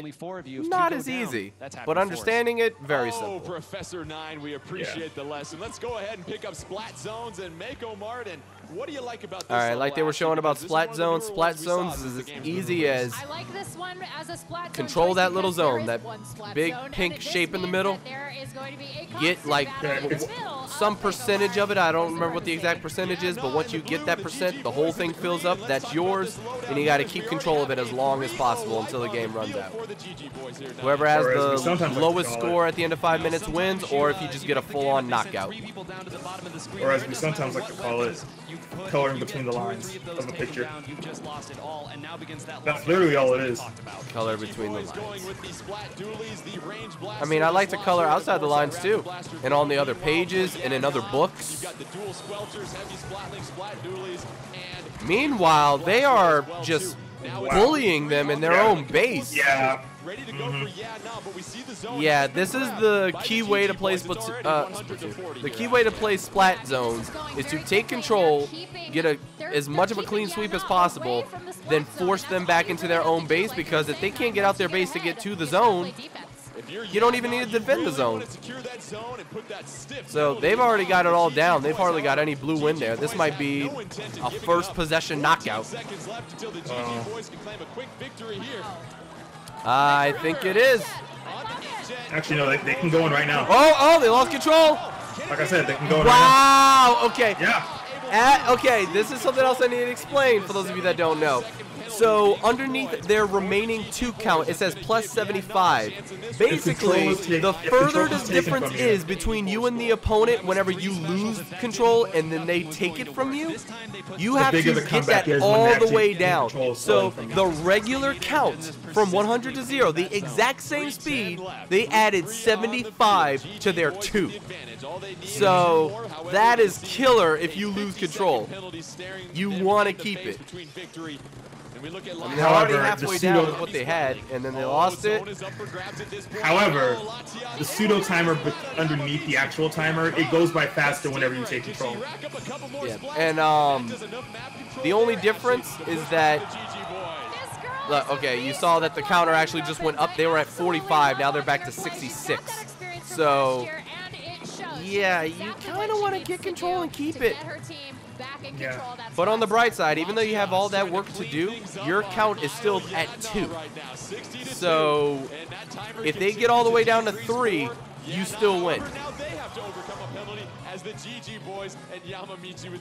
only 4 of you. If not two go as down, easy. that's happy But force. understanding it, very Oh, simple. Professor 9, we appreciate the lesson. Let's go ahead and pick up Splat Zones and Mako Martin What do you like about this? All right, like they were showing about Splat Zones. Splat Zones Zones is as easy as I like this one as a Splat control zone that little because there zone, is that one Splat big zone, pink and this shape in the means middle. that there is going to be a Get constant like battle in the middle some of percentage Takeover. of it. I don't remember Those what the are exact percentage is, but once you get that percent, the whole thing fills up. That's yours, and you got to keep control of it as long as possible until the game runs out. Whoever has Or as we the sometimes like to lowest call it. score at the end of 5 minutes wins, or if you just get a full-on knockout. Or as we sometimes like to call it, coloring between the lines of a picture. That's literally all it is. Color between the lines. I mean, I like to color outside the lines too, and on the other pages and in other books. Meanwhile, they are just bullying them in their own base. Yeah. Yeah, this is the key way to play Splatoon. The key way to play Splat Zones is to take control, get as much of a clean sweep as possible, then force them back into their own base, because if they can't get out their base to get to the zone, you don't even need to defend the zone. So they've already got it all down. They've hardly got any blue in there. This might be a first possession knockout. I think it is. Actually, no, they can go in right now. Oh, they lost control. Like I said, they can go in right Wow. Okay. now. Yeah. Okay, this is something else I need to explain for those of you that don't know. So underneath their remaining 2 count, it says plus 75. Basically, the further the difference is between you and the opponent whenever you lose control and then they take it from you, you have to get that all the way down. So the regular count from 100 to 0, the exact same speed, they added 75 to their 2. So that is killer if you lose control. You want to keep it. I mean, they're already halfway down with what they had, and then they lost it. However, the pseudo timer underneath the actual timer, it goes by faster whenever you take control. Yeah, and the only difference is that, okay, you saw that the counter actually just went up. They were at 45, now they're back to 66. So, yeah, you kind of want to get control and keep it. Yeah. But on the bright side, even though you have all that work to do, your count is still at 2. So if they get all the way down to 3, you still win.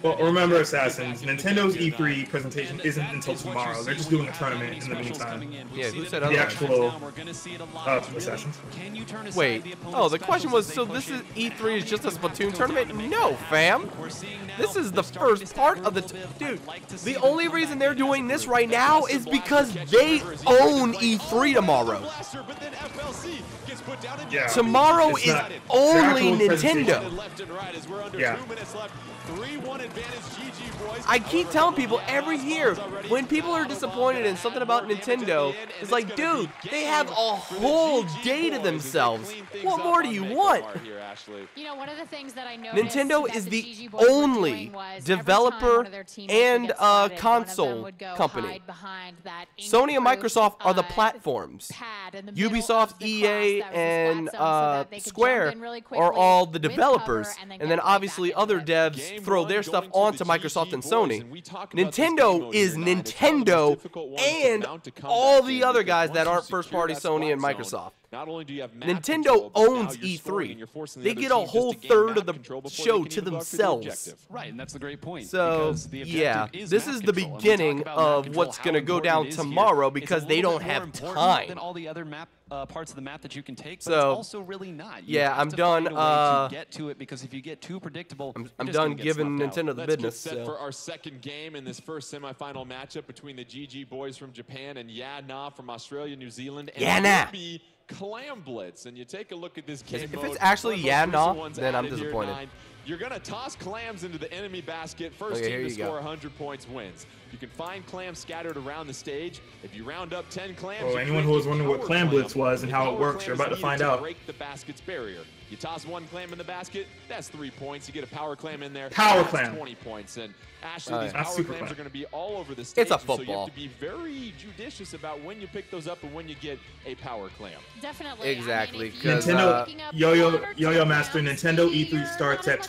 Well, remember, Assassins, Nintendo's E3 presentation isn't until tomorrow. They're just doing a tournament in the meantime. Yeah, who said The otherwise? actual Assassins. Wait, the question was, so this is E3 is just a Splatoon tournament? No, fam. This is the first part of the... Dude, the only reason they're doing this right now is because they own E3 tomorrow. Yeah. Tomorrow is only Nintendo. Yeah. I keep telling people every year, when people are disappointed in something about Nintendo, it's like, dude, they have a whole day to themselves. What more do you want? You know, one of the things that I noticed Nintendo that is the the GG boys were only doing was developer every time one of their teammates would and get spotted, console one of them would go company. hide behind that Sony and ink-proof, Microsoft are the platforms. pad in the middle Ubisoft, of the EA, class that was the and spot zone so that they could Square jump in really are quickly all the with developers, cover and and get then right obviously back into other it. devs throw their stuff onto Microsoft and Sony. Nintendo is Nintendo and all the other guys that aren't first-party Sony and Microsoft. Nintendo owns E3. They get a whole third of the show to themselves. Right, and that's the great point. So, yeah, this is the beginning of what's going to go down tomorrow because they don't have time. Than all the other parts of the map that you can take, but So, it's also really not. You yeah, have I'm to done. find a way to get to it, because if you get too predictable, I'm you're just done gonna get giving snuffed out. Nintendo the Let's business. get set So. for our second game in this first semifinal matchup between the GG boys from Japan and Yeah Nah from Australia, New Zealand. And Yeah it Nah. will be Clam Blitz. And you take a look at this game If mode, it's actually one of Yeah those Nah, recent ones then I'm added here, disappointed. 9. You're going to toss clams into the enemy basket. First Okay, here team to you go. score 100 points wins. You can find clams scattered around the stage. If you round up 10 clams, Oh, you anyone create who was a wondering what power Clam Blitz clam. was and The how it power works, clam you're is about to needed find out. break the basket's barrier. You toss one clam in the basket, that's 3 points. You get a power clam in there, Power that's clam. 20 points. And Ashley, these That's power super clams clam. are going to be all over the stage. It's a and So you football. have to be very judicious about when you pick those up and when you get a power clam. Definitely. Exactly, I mean, if you 'cause, Nintendo picking up Yo-Yo 1 or 2 Yo-Yo Master clams, Nintendo you're E3 not starts as at much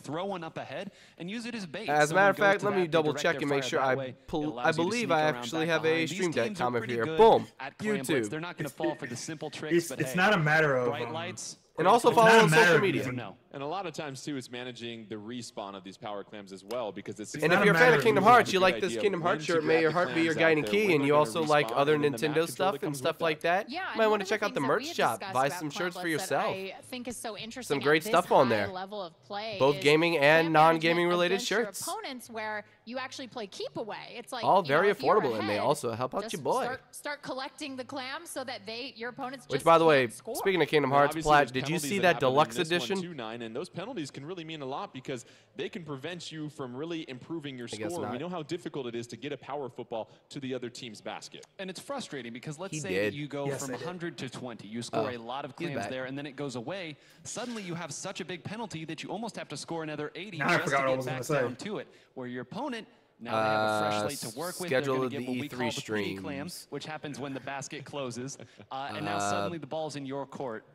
throw one up ahead and use it as bait. As a matter of Someone fact, goes let to me that, they double direct check their and make fire sure that I way. It pull. allows I you to believe sneak I around actually back have a behind. These Stream Deck teams are comment pretty here. good Boom. at clamblets. They're YouTube. not going to fall for the simple tricks, but It's hey, not a matter of bright lights. And also It's follow not a on matter social of media. using- No. And a lot of times too, it's managing the respawn of these power clams as well, because it's And if not a you're a fan matter of of Kingdom using Hearts, a you good like this idea Kingdom when Hearts to shirt, grab may your the heart be your clams guiding out there, key, when and they're you gonna also like respawn, other and then the Nintendo map stuff controller and comes stuff with like that. that. Yeah, You and might one want of to the check out the things that we merch had shop. discussed Buy about some shirts for Clamblets that yourself. I think is so interesting Some great at this stuff on high there. level of play Both is gaming and clan non-gaming management related against your shirts. opponents where you actually play keep away. It's like All you know, very if you're affordable, and they ahead, also help out just your boy. Start collecting the clams so that your opponents Which, just by the way, can't score. speaking of Kingdom And Hearts, obviously Plat, there's did you penalties see that that happen in deluxe this one edition? too, Nine, run, and those penalties can really mean a lot because they can prevent you from really improving your score. We know how difficult it is to get a power football to the other team's basket. And it's frustrating because let's say that you go from 100 to 20. You score a lot of clams there, and then it goes away. Suddenly you have such a big penalty that you almost have to score another 80 just to get back down to it. Where your opponent, now they have a fresh slate to work with. They're going to get what we call the PD clams, which happens when the basket closes. And now suddenly the ball's in your court.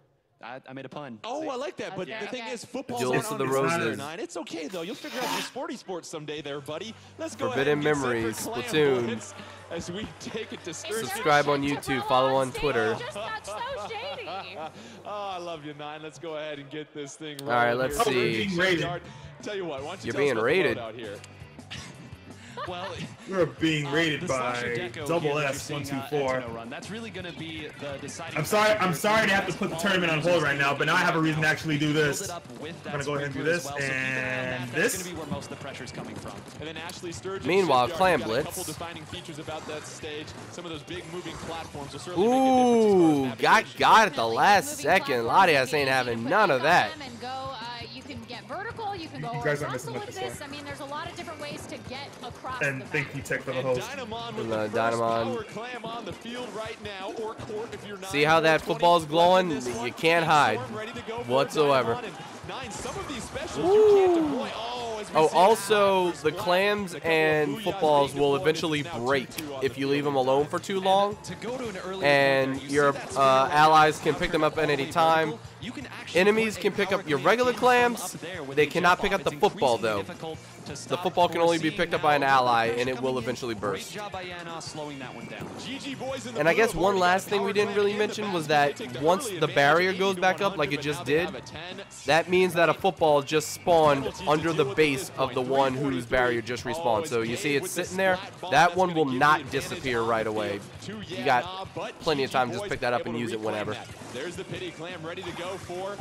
I made a pun. Oh, I like that. But the thing is, football's Duels of the Roses. It's okay, though. You'll figure out your sports someday there, buddy. Let's go Forbidden ahead and Memories, get set for Splatoon. as we take it to Sturgeon. Subscribe on YouTube, follow on Twitter. Just got so shady. Oh, I love you, Nine. Let's go ahead and get this thing rolling. All right, let's see. Tell you what, why don't you You're tell being us what rated. the loadout here? Well, we're being rated by Double S124. That's really going to be the deciding. I'm sorry to have to put the tournament on hold right now, but now I have a reason to actually do this. I'm gonna go ahead and do this and this. That's going to be where most of the pressure is coming from. And then Ashley Sturgeon. Meanwhile, Clam a Blitz. couple defining features about that stage. Some of those big moving platforms will certainly make a difference. Ooh, got it the last second. Latias ain't having none of that. You can get vertical, you can go horizontal with this. I mean, there's a lot of different ways to get across and the thank you, Tech, for the host. Dynamon with the Dynamon. power clam on the field right now, or court if you're not. See how that football's glowing? You can't hide whatsoever. Some of these specials you can't deploy. Oh, also, the clams and footballs will eventually break if you leave them alone for too long, and your allies can pick them up at any time. Enemies can pick up your regular clams. They cannot pick up the football, though. The football can only be picked up by an ally, and it will eventually burst. And I guess one last thing we didn't really mention was that once the barrier goes back up, like it just did, that means that a football just spawned under the base of the one whose barrier just respawned. So you see it's sitting there. That one will not disappear right away. You got plenty of time to just pick that up and use it whenever. There's the pity clam ready to go for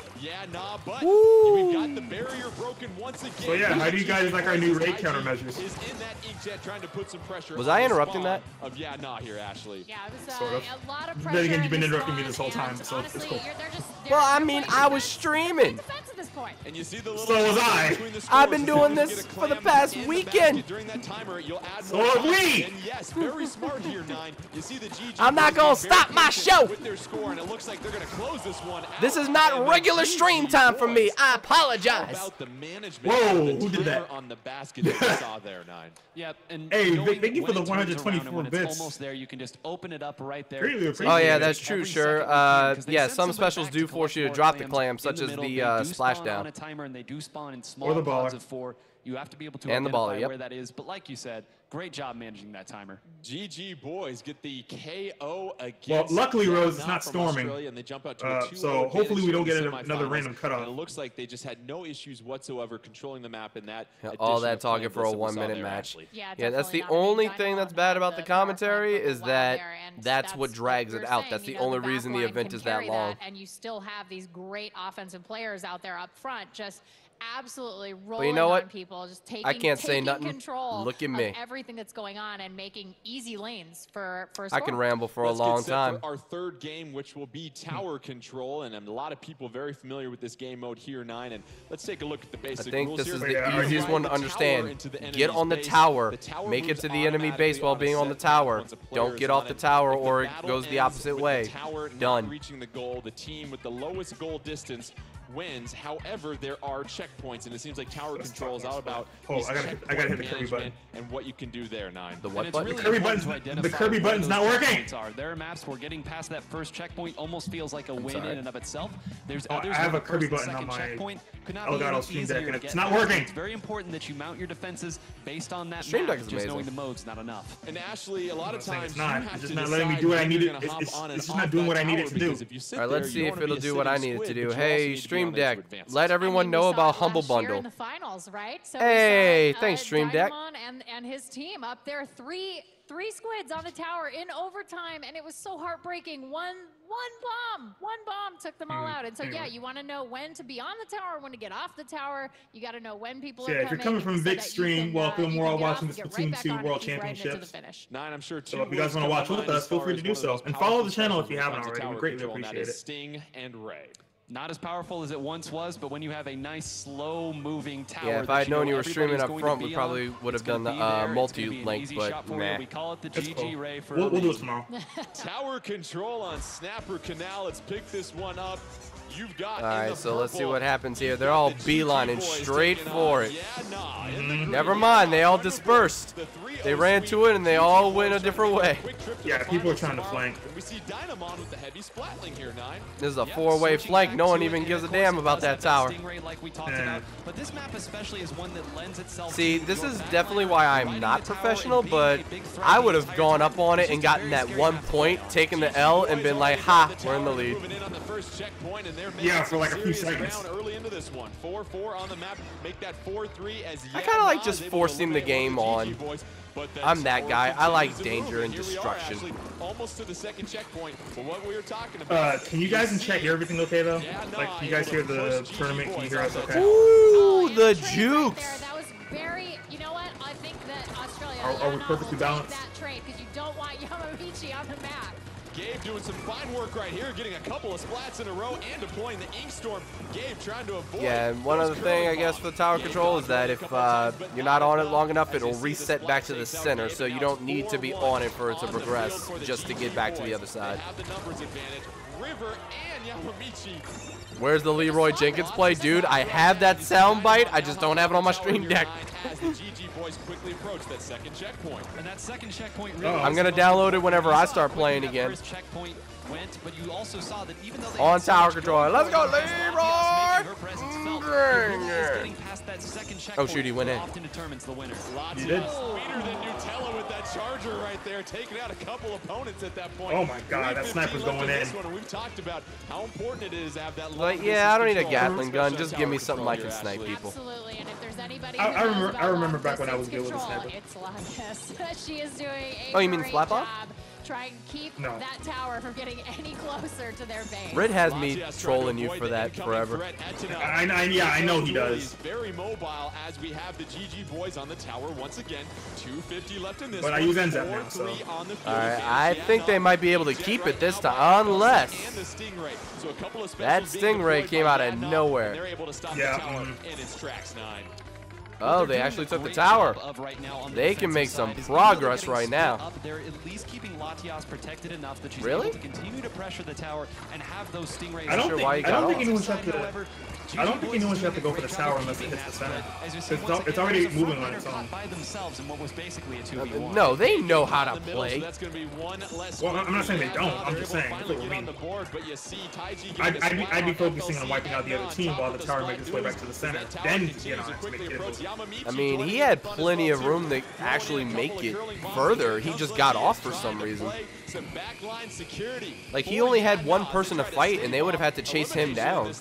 but we've got the barrier broken once again. So yeah, how do you guys like our new raid countermeasures? Is in that inkjet trying to put some pressure. Was I interrupting that? Of here, Ashley. Yeah, it was sort of. a lot of pressure. Then again, you've been interrupting me this whole time, so honestly, it's cool. Well, I mean, I was streaming. And you see the little so was I. I've been doing this for the past weekend. During that timer, you'll add so have we. And yes, very smart here, Nine. You see the GG. I'm not gonna stop my show. With their score, and it looks like they're gonna close this one out. This is not regular stream time for me. I apologize. About the management whoa, who did that? On the basket that you saw there, Nine. Yeah, and hey, thank you for the 124 bits. It's almost there. You can just open it up right there. Oh yeah, that's true. Sure. Yeah, some specials do force you to drop the clam, such as the splashdown. And they do spawn in small pods of 4. You have to be able to identify where that is. But like you said, great job managing that timer. GG boys get the KO against. Well, luckily, Rose is not storming. And they jump out to a so hopefully we don't get another random cutoff. And it looks like they just had no issues whatsoever controlling the map in that. All that talking for a 1-minute match. Yeah, that's the only thing that's bad about the commentary is that that's what drags it out. That's the only reason the event is that long. And you still have these great offensive players out there up front just absolutely rolling on people, just taking, I can't say nothing. Control Look at me. of everything that's going on and making easy lanes for I can ramble for a long time. For our third game, which will be tower control, and a lot of people very familiar with this game mode here, Nine. And let's take a look at the basic rules. I think this here. is the easiest one to understand. Get on the tower, make it to the enemy base while being on the tower. Don't get off the tower or it goes the opposite way. Done. Reaching the goal, the team with the lowest goal distance wins. However, there are checkpoints, and it seems like tower control is all about I gotta hit the Kirby button and what you can do there, Nine. The what button? The Kirby button's not working. There are maps where getting past that first checkpoint almost feels like a win in and of itself. There's I have a Kirby button on my Elgato Stream Deck, and it's not working. It's very important that you mount your defenses based on that Stream Deck map. is Just amazing. knowing the mode's not enough. And Ashley, a lot of times it's not. It's just not letting me do what I needed. It's just not doing what I needed to do. All right, let's see if it'll do what I need it to do. Hey, Stream Deck, let everyone know about Humble Bundle. In the finals, right? So hey, thanks, Stream Deck. And his team up there, three squids on the tower in overtime, and it was so heartbreaking. One bomb took them all out. And so yeah, you want to know when to be on the tower, when to get off the tower. You got to know when people are coming. Yeah, if you're coming from Vic's stream, welcome. We're all watching the Splatoon 2 World Championships. Nine, I'm sure. So if you guys want to watch with us, feel free to do so, and follow the channel if you haven't already. We greatly appreciate it. Sting and Ray. Not as powerful as it once was, but when you have a nice, slow-moving tower. Yeah, if I had known you were streaming up front, we probably would have done the multi-link, but nah. We call it the That's GG cool. Ray for We'll do it tomorrow. Tower control on Snapper Canal. Let's pick this one up. You've got All right, so let's see what happens here. They're all beelining straight for it. Never mind, they all dispersed. They ran to it and they all went a different way. Yeah, people are trying to flank. We see Dynamon with the heavy splatling here, 9. This is a 4-way flank. No one even gives a damn about that tower. But this map especially is one that lends itself. See, this is definitely why I'm not professional, but I would have gone up on it and gotten that 1 point, taken the L, and been like, ha, we're in the lead. Yeah, for like a few seconds. Early into this one. 4-4 on the map. Make that 4-3 as I kind of like just forcing the game on. I'm that guy. I like danger and destruction. Almost to the second checkpoint. But what we were talking about. Can you guys in chat hear everything okay though? Like, can you guys hear the tournament? Can you hear us okay? Ooh, the jukes. That was very, you know what? I think that Australia Are we perfectly balanced? that trade because you don't want Yamamichi on the map. Gabe doing some fine work right here, getting a couple of splats in a row and deploying the Ink Storm. Gabe trying to avoid. Yeah, and one other thing I guess for the tower control is that if you're not on it long enough, it'll reset back to the center, so you don't need to be on it for it to progress just to get back to the other side. River and Yamamichi. Where's the Leroy Jenkins play? Dude, I have that sound bite, I just don't have it on my stream deck. As the GG boys quickly approach that second checkpoint. And that second checkpoint really I'm gonna download it whenever I start playing again. First checkpoint went, but you also saw that even though they On had so tower much control. Let's go, Leroy! her presence felt, the rule is getting past that second Oh checkpoint shoot, he went in. often determines the winner. You did? Speeder than Nutella with that charger right there, taking out a couple opponents at that point. Oh my god, that sniper's going in. We've talked about how important it is to have that. Like, yeah, I don't need a Gatling gun. Just give me something I can snipe people. Absolutely, and if there's anybody I who knows remember- about I remember long back when I was distance good with a control, sniper. It's Latias. She is doing a Oh, you mean great Slap Off? job trying to keep No. that tower from getting any closer to their base. Red has me trolling you for that forever. Yeah, I know he does. Very mobile as we have the GG boys on the tower once again. 250 left in this But I one. use NZAP now, so. 4-3 on the field. Alright, I think they might be able to keep it this time, unless And the Stingray. So a couple of that specials being Stingray deployed came by out of Adnan, nowhere. and they're able to stop Yeah, the tower in its tracks. 9. Oh, they actually took the tower. They can make some progress right now. They're at least keeping Latias protected enough that she's Really? able to continue to pressure the tower and have those Stingrays. I don't sure think, why I he don't got think off. anyone should have to. I don't think anyone should have to go for the tower unless it hits the center. It's already moving on its own. By themselves in what was basically a 2v1. No, they know how to play. That's going to be one less. Well, I'm not saying they don't. I'm just saying if it were me. I'd be focusing on wiping out the other team while the tower makes its way back to the center. Then, you know, I have to make it move. I mean, he had plenty of room to actually make it further. He just got off for some reason. Like, he only had one person to fight, and they would have had to chase him down.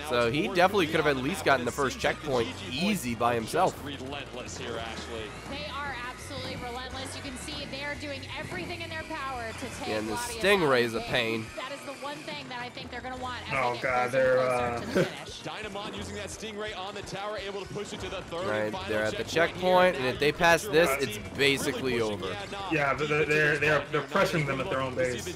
So he definitely could have at least gotten the first checkpoint easy by himself. Relentless here, Ashley. They are absolutely relentless. You can see they're doing everything in their power to take Yeah, and the Latias Stingray out is of a the pain. game. That is the one thing that I think they're going to want as Oh, they get God, closer and closer to the finish. Dynamon using that Stingray on the tower, able to push it to the third. Right, they're at the checkpoint, and if they pass this, it's basically over. Yeah, they're pressuring them at their own base.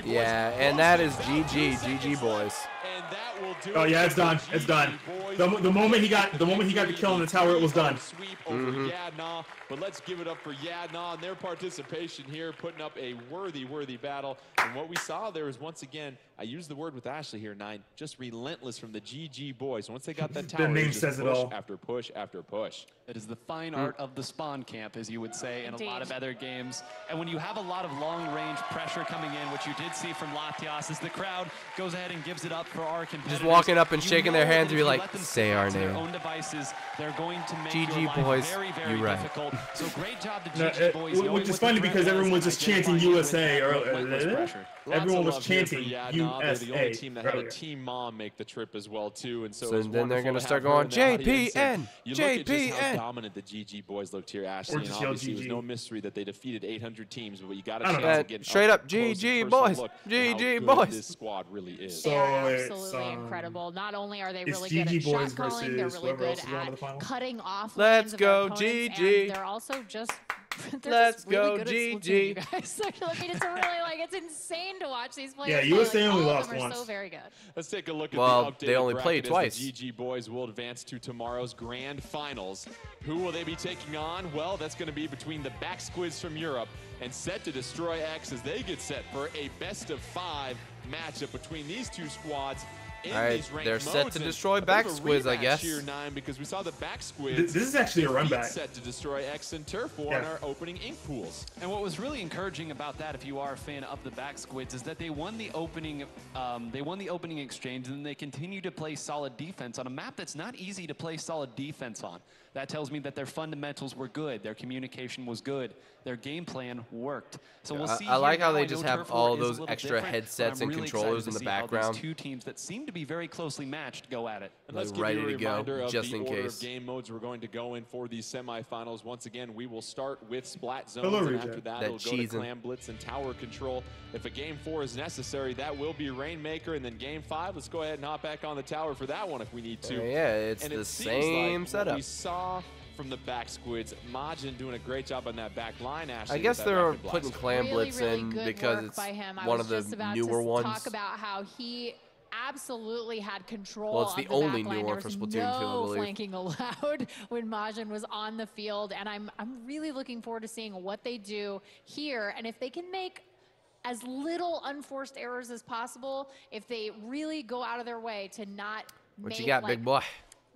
Yeah, and that is GG boys. And that will do Oh yeah, it's done. It's done. The moment he got the kill on the tower, it was done. Sweep over Yadna, but let's give it up for Yadna and their participation here, putting up a worthy battle. And what we saw there is, once again, I used the word with Ashley here, 9, just relentless from the GG boys. Once they got that tower, Their name it was just says it push all. after push after push. It is the fine art of the spawn camp, as you would say in a lot of other games. And when you have a lot of long-range pressure coming in, which you did see from Latias, as the crowd goes ahead and gives it up for our competitors. Just walking up and you shaking know their hands that and if be you like, let them "Say stick our to their name." own devices, they're going to make GG your life boys, very, very you right. difficult. So great job to No, GG boys. which is funny because everyone was just chanting USA earlier. Everyone was chanting USA. The only team that had a earlier. team mom make the trip as well too, and so, So it's then they're wonderful gonna to start have her going, in the audience. JPN, You look at just how JPN. dominant the GG boys looked here, Ashley, Or and just yell obviously it was GG. no mystery that they defeated 800 teams, but you got a I chance don't know. to get Straight up, close and GG personal boys, look at GG how good boys. This squad really is. So They are it's, absolutely incredible. Not only are they it's really good at GG boys shot calling, they're versus really whoever good else is going to the at final. cutting off Let's lanes of go, their opponents, GG. and they're also just They're Let's just really go, good at Splatoon, GG. you guys. I mean, it's really like it's insane to watch these players. Yeah, play. USA Like, only all of lost them are once. so very good. Let's take a look at Well, the updated they only bracket played as twice. The GG boys will advance to tomorrow's grand finals. Who will they be taking on? Well, that's going to be between the Back Squids from Europe and Set to Destroy X as they get set for a best-of-5 matchup between these two squads. All right, they're set to destroy Back Squids, I guess. Here, 9, because we saw the Back Squids. This is actually a run back. Set to Destroy X and Turf War in our opening ink pools. And what was really encouraging about that, if you are a fan of the Back Squids, is that they won the opening. Exchange, and then they continue to play solid defense on a map that's not easy to play solid defense on. That tells me that their fundamentals were good, their communication was good, their game plan worked. So we'll see. I like how now. they I just know have Turf War all is a those little extra different, but headsets I'm and really controllers excited in to the see how background. these two teams that seem to be very closely matched go at it. And let's Like, give ready you a to go, reminder of just the in order case. of game modes we're going to go in for these semifinals. Once again, we will start with Splat Zones, Hello, and Reject. after that, That it'll go to cheesin'. Clam Blitz and Tower Control. If a Game 4 is necessary, that will be Rainmaker, and then Game 5, let's go ahead and hop back on the tower for that one if we need to. Yeah, it's and the it seems same like setup. What we saw from the Back Squids, Majin doing a great job on that back line, Ashley. I guess with that they're rapid putting blast. Clam Really, Blitz really in good because work it's by him. I one was of the just about newer to ones. talk about how he absolutely had control. Well, it's the of only back new line. one There for was Splatoon 2, I no believe. flanking allowed when Majin was on the field, and I'm really looking forward to seeing what they do here, and if they can make as little unforced errors as possible, if they really go out of their way to not What make you got, like, big boy?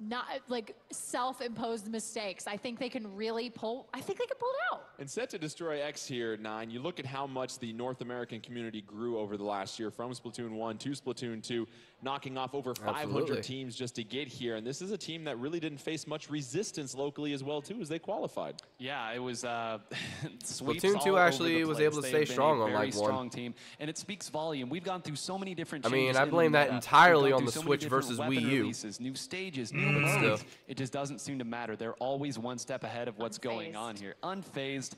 not like self-imposed mistakes. I think they can really pull. I think they can pull it out. And Set to Destroy X here, 9, you look at how much the North American community grew over the last year from Splatoon 1 to Splatoon 2, knocking off over 500 Absolutely. teams just to get here. And this is a team that really didn't face much resistance locally as well, too, as they qualified. Yeah, it was sweeps Splatoon all 2 over actually the was place. able to They stay have been strong a on very like one. strong team, and it speaks volume. We've gone through so many different I mean, changes I in blame the that meta. entirely We've gone on the through so Switch many different versus weapon Wii U. releases, new stages, new modes. It just doesn't seem to matter. They're always one step ahead of what's going on Unfazed. here. Unfazed,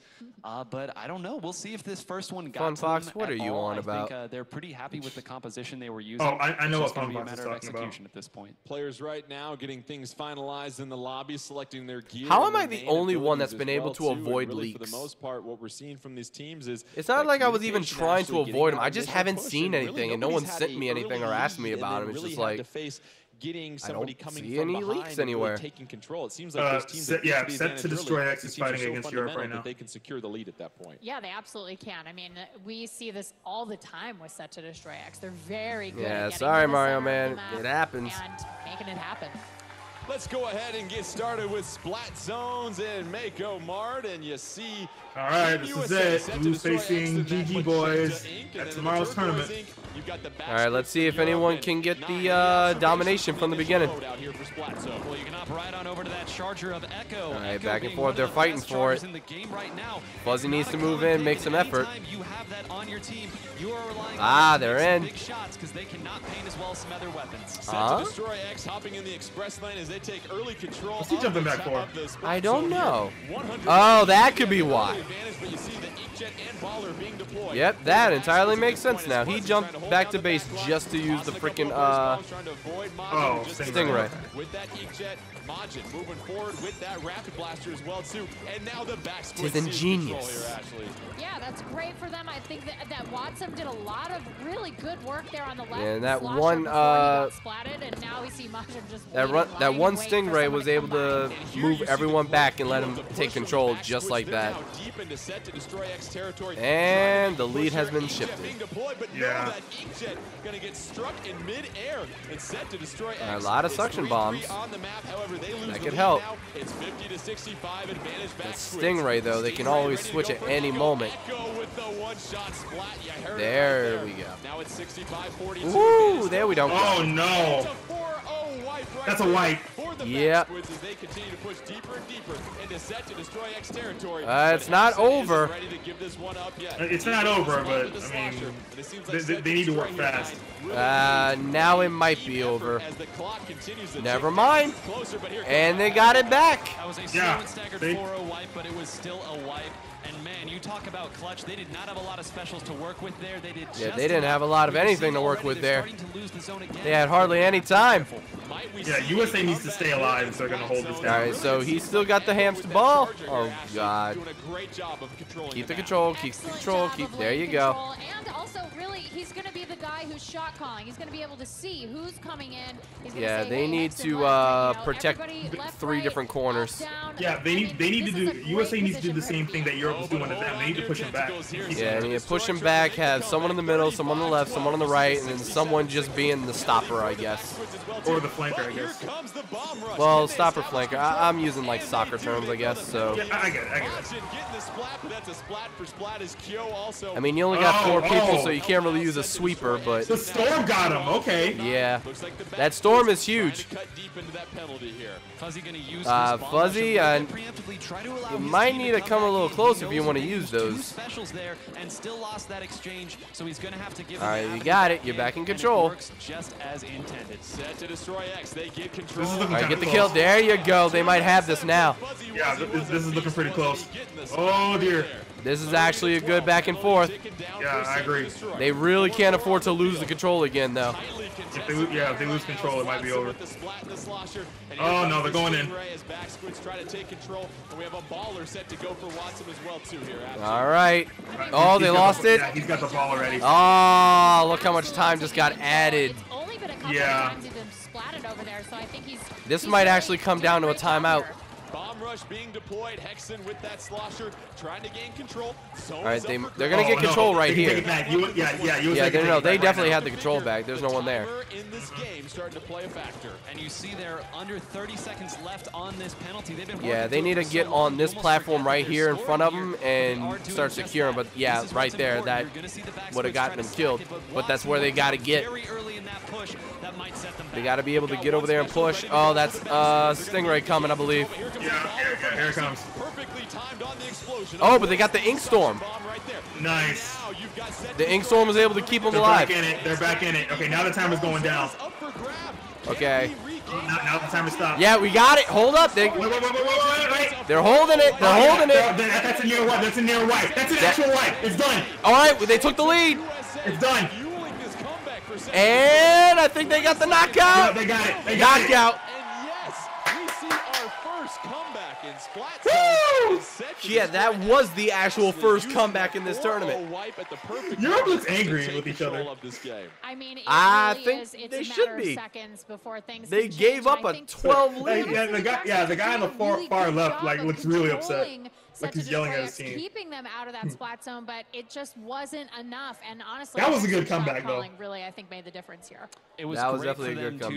but I don't know. We'll see if this first one got Fun to Fox, them what at are you all. on I about? think they're pretty happy with the composition they were using. Oh, I know It's just what gonna Fun be a Fox is matter of talking about. execution at this point. Players right now getting things finalized in the lobby, selecting their gear. How and am I their the main only one that's abilities been as able well, to too. And avoid really, For leaks? the most part, what we're seeing from these teams is It's not that like I was even communication trying to actually getting avoid 'em. out I just initial haven't push, seen and really anything, and no one nobody's sent had me a anything or early asked me lead, about and 'em. It's then just really had like, to face getting I somebody don't coming see from any behind leaks and really anywhere. taking control. It seems like those teams that yeah, took the Set to advantage Destroy early, X these is teams are fighting so against Europe fundamental right now. that they can secure the lead at that point. Yeah, they absolutely can. I mean, we see this all the time with Set to Destroy X. They're very good Yeah, at getting sorry, to the Mario, center of man. the map It happens. and making it happen. Let's go ahead and get started with Splat Zones and Mako Mart, and you see. All right, Team this is USA it. set to Who's destroy X facing and then GG Magenta boys Inc., and at then in the tomorrow's turquoise tournament? ink, you've got the All right, let's see if Europe anyone and can get 9 the observation domination from the initial beginning. load out here for Splat Zone. Well, you can hop right on over to that charger of Echo. All right, Echo back and being forth, one of they're the fighting best for chargers it. in the game right now. Fuzzy It's needs not to a move common in, make thing, some and effort. anytime you have that on your team, you are relying Ah, on them to they're make in. some big shots because they cannot paint as well as some other weapons. Set Huh? to destroy X, hopping in the express lane as they take early control. What's he of jumping the back top for? of the Splat I don't Zone here. know. 100 Oh, that could be early why. advantage, but you see the Inkjet and Baller being deployed. Yep, that entirely makes sense now. He jumped back to base just to use the freaking Stingray. With that Inkjet, Majin moving forward with that Rapid Blaster as well too. And now the back split. Tis ingenious. Here, Ashley. Yeah, that's great for them. I think that Watson did a lot of really good work there on the left. Yeah, and that Slosher one, before he got splatted, and now we see Majin just That waiting, that one waiting for Stingray someone was to able come by. to And here move you see the everyone push, back and let the him push take from the control back just squits. like They're that. now deep into Set to destroy X territory. And the Trying to lead push has their been Inkjet shifted. being deployed, but no, Yeah. that Inkjet gonna get struck in mid-air and Set to destroy X. A lot of It's suction 3-3 bombs. on the map. However, they lose That the could lead help. now. It's 50 to 65 advantage back That Squids. Stingray, though, they can Stingray always ready to switch go at for any Echo. moment. Echo with the one-shot splat. You heard it There right there. we go. Now it's 65-42. Ooh, there we don't Oh go. no! It's a 4-0 wipe right That's a there wipe. for the Yep. back Squids as they continue to push deeper and deeper into Set to destroy X territory. It's But not X isn't over. ready to give this one up yet. It's not over, Along but, with the I mean, Slosher, and it seems like they Set need to work destroy here fast. really Now it might be team effort over. as the clock continues to Never tick mind. closer, but here And comes they the got it back. That was a slow Yeah, and staggered they- 4-0 wipe, but it was still a wipe. And man, you talk about clutch. They did not have a lot of specials to work with there. They did Yeah, just they didn't enough. have a lot of You can anything see to work already with they're there. starting to lose the zone again. They had hardly any time. Might we Yeah, see USA a needs to comeback stay stay alive if they're gonna hold this All down. right, so he's still got the hamster ball. Oh God! Doing a great job of controlling Keep the map. control. Keep the Excellent control. job Keep. of There lane you go. control. And also, really, he's going to be the guy who's shot calling. He's going to be able to see who's coming in. He's gonna Yeah, say, they hey, need Hexen to left, protect everybody left, 3 right, different up, corners. down. Yeah, they I need mean, to this is do. a USA great needs to do the position same for thing that Europe was doing to them. They need to push them back. Yeah, and you push him back, have someone in the middle, someone on the left, someone on the right, and then someone just being the stopper, I guess. Or the flanker, I guess. Well, stopper flanker. I'm using like soccer terms, I guess. So. Yeah, I get it. I get it. I mean, you only got 4 people, oh. so you can't really use a sweeper, but The storm got him. Okay. yeah, that storm is huge. Fuzzy gonna use Fuzzy, you might need to come a little closer if you want to use those. Specials there and still lost that exchange, so he's gonna have to give. All right, you got it. You're back in control. Works just as intended. Set to destroy X. They get control. This is All looking right, kinda get the close. kill. There you go. They might have this now. Yeah, this is looking pretty close. Oh dear. This is actually a good back and forth. Yeah, I agree. They really can't afford to lose the control again, though. If they lose control, it might be over. Oh no, they're going in. All right. Oh, they lost it. Yeah, he's got the ball already. Oh, look how much time just got added. It's only been a couple Yeah. of times he's been splatted over there, so I think This he's might really actually come down to a doing great job timeout. here. Bomb rush being deployed. Hexen with that slosher trying to gain control. All right, they're gonna get control right They can here. take it back. Yeah, they definitely had the control back. There's no one there. Timer in this game starting to play a factor. And you see there under 30 seconds left on this penalty. They've been Yeah, working they to need it to for get so long, on this you almost platform forget right that here in they're front of scoring them here, but they are and doing start just securing. But yeah, This is right what's there, important. that You're gonna see the back would have switch got try them to killed. stack it, But that's Watson where they was got to get. very early in that push. That might set them They back. got to be able to get over there and push. Oh, that's Stingray coming, I believe. Yeah, here it comes. Perfectly timed on the explosion. Oh, but they got the Ink Storm. Bomb right there. Nice. Now you've got set The Ink Storm was able to keep them They're alive. back in it. They're back in it. Okay, now the timer's going down. up for grab. Okay. Now the timer's stopped. Yeah, we got it. Hold up. Wait. They're holding it. They're holding it. That's a near right. That's a near right. That's an actual right. It's done. All right, they took the lead. It's done. Fueling this comeback for San And I think they got the Yeah, knockout. they got it. They got it. Knockout. And yes, we see our first comeback in Splatoon. Woo! Yeah, that was the actual first comeback in this tournament. Europe looks angry with each other. I mean, it I really think is. It's they a should matter be. of seconds before things They can gave change, up and I a think 12 Hey, lead. yeah, the guy on the far left like looks really upset. Like he's yelling at his team. Keeping them out of that splat zone, but it just wasn't enough. And honestly, That was a good shot comeback, though. calling really, I think, made the difference here. It was That was great definitely for a good them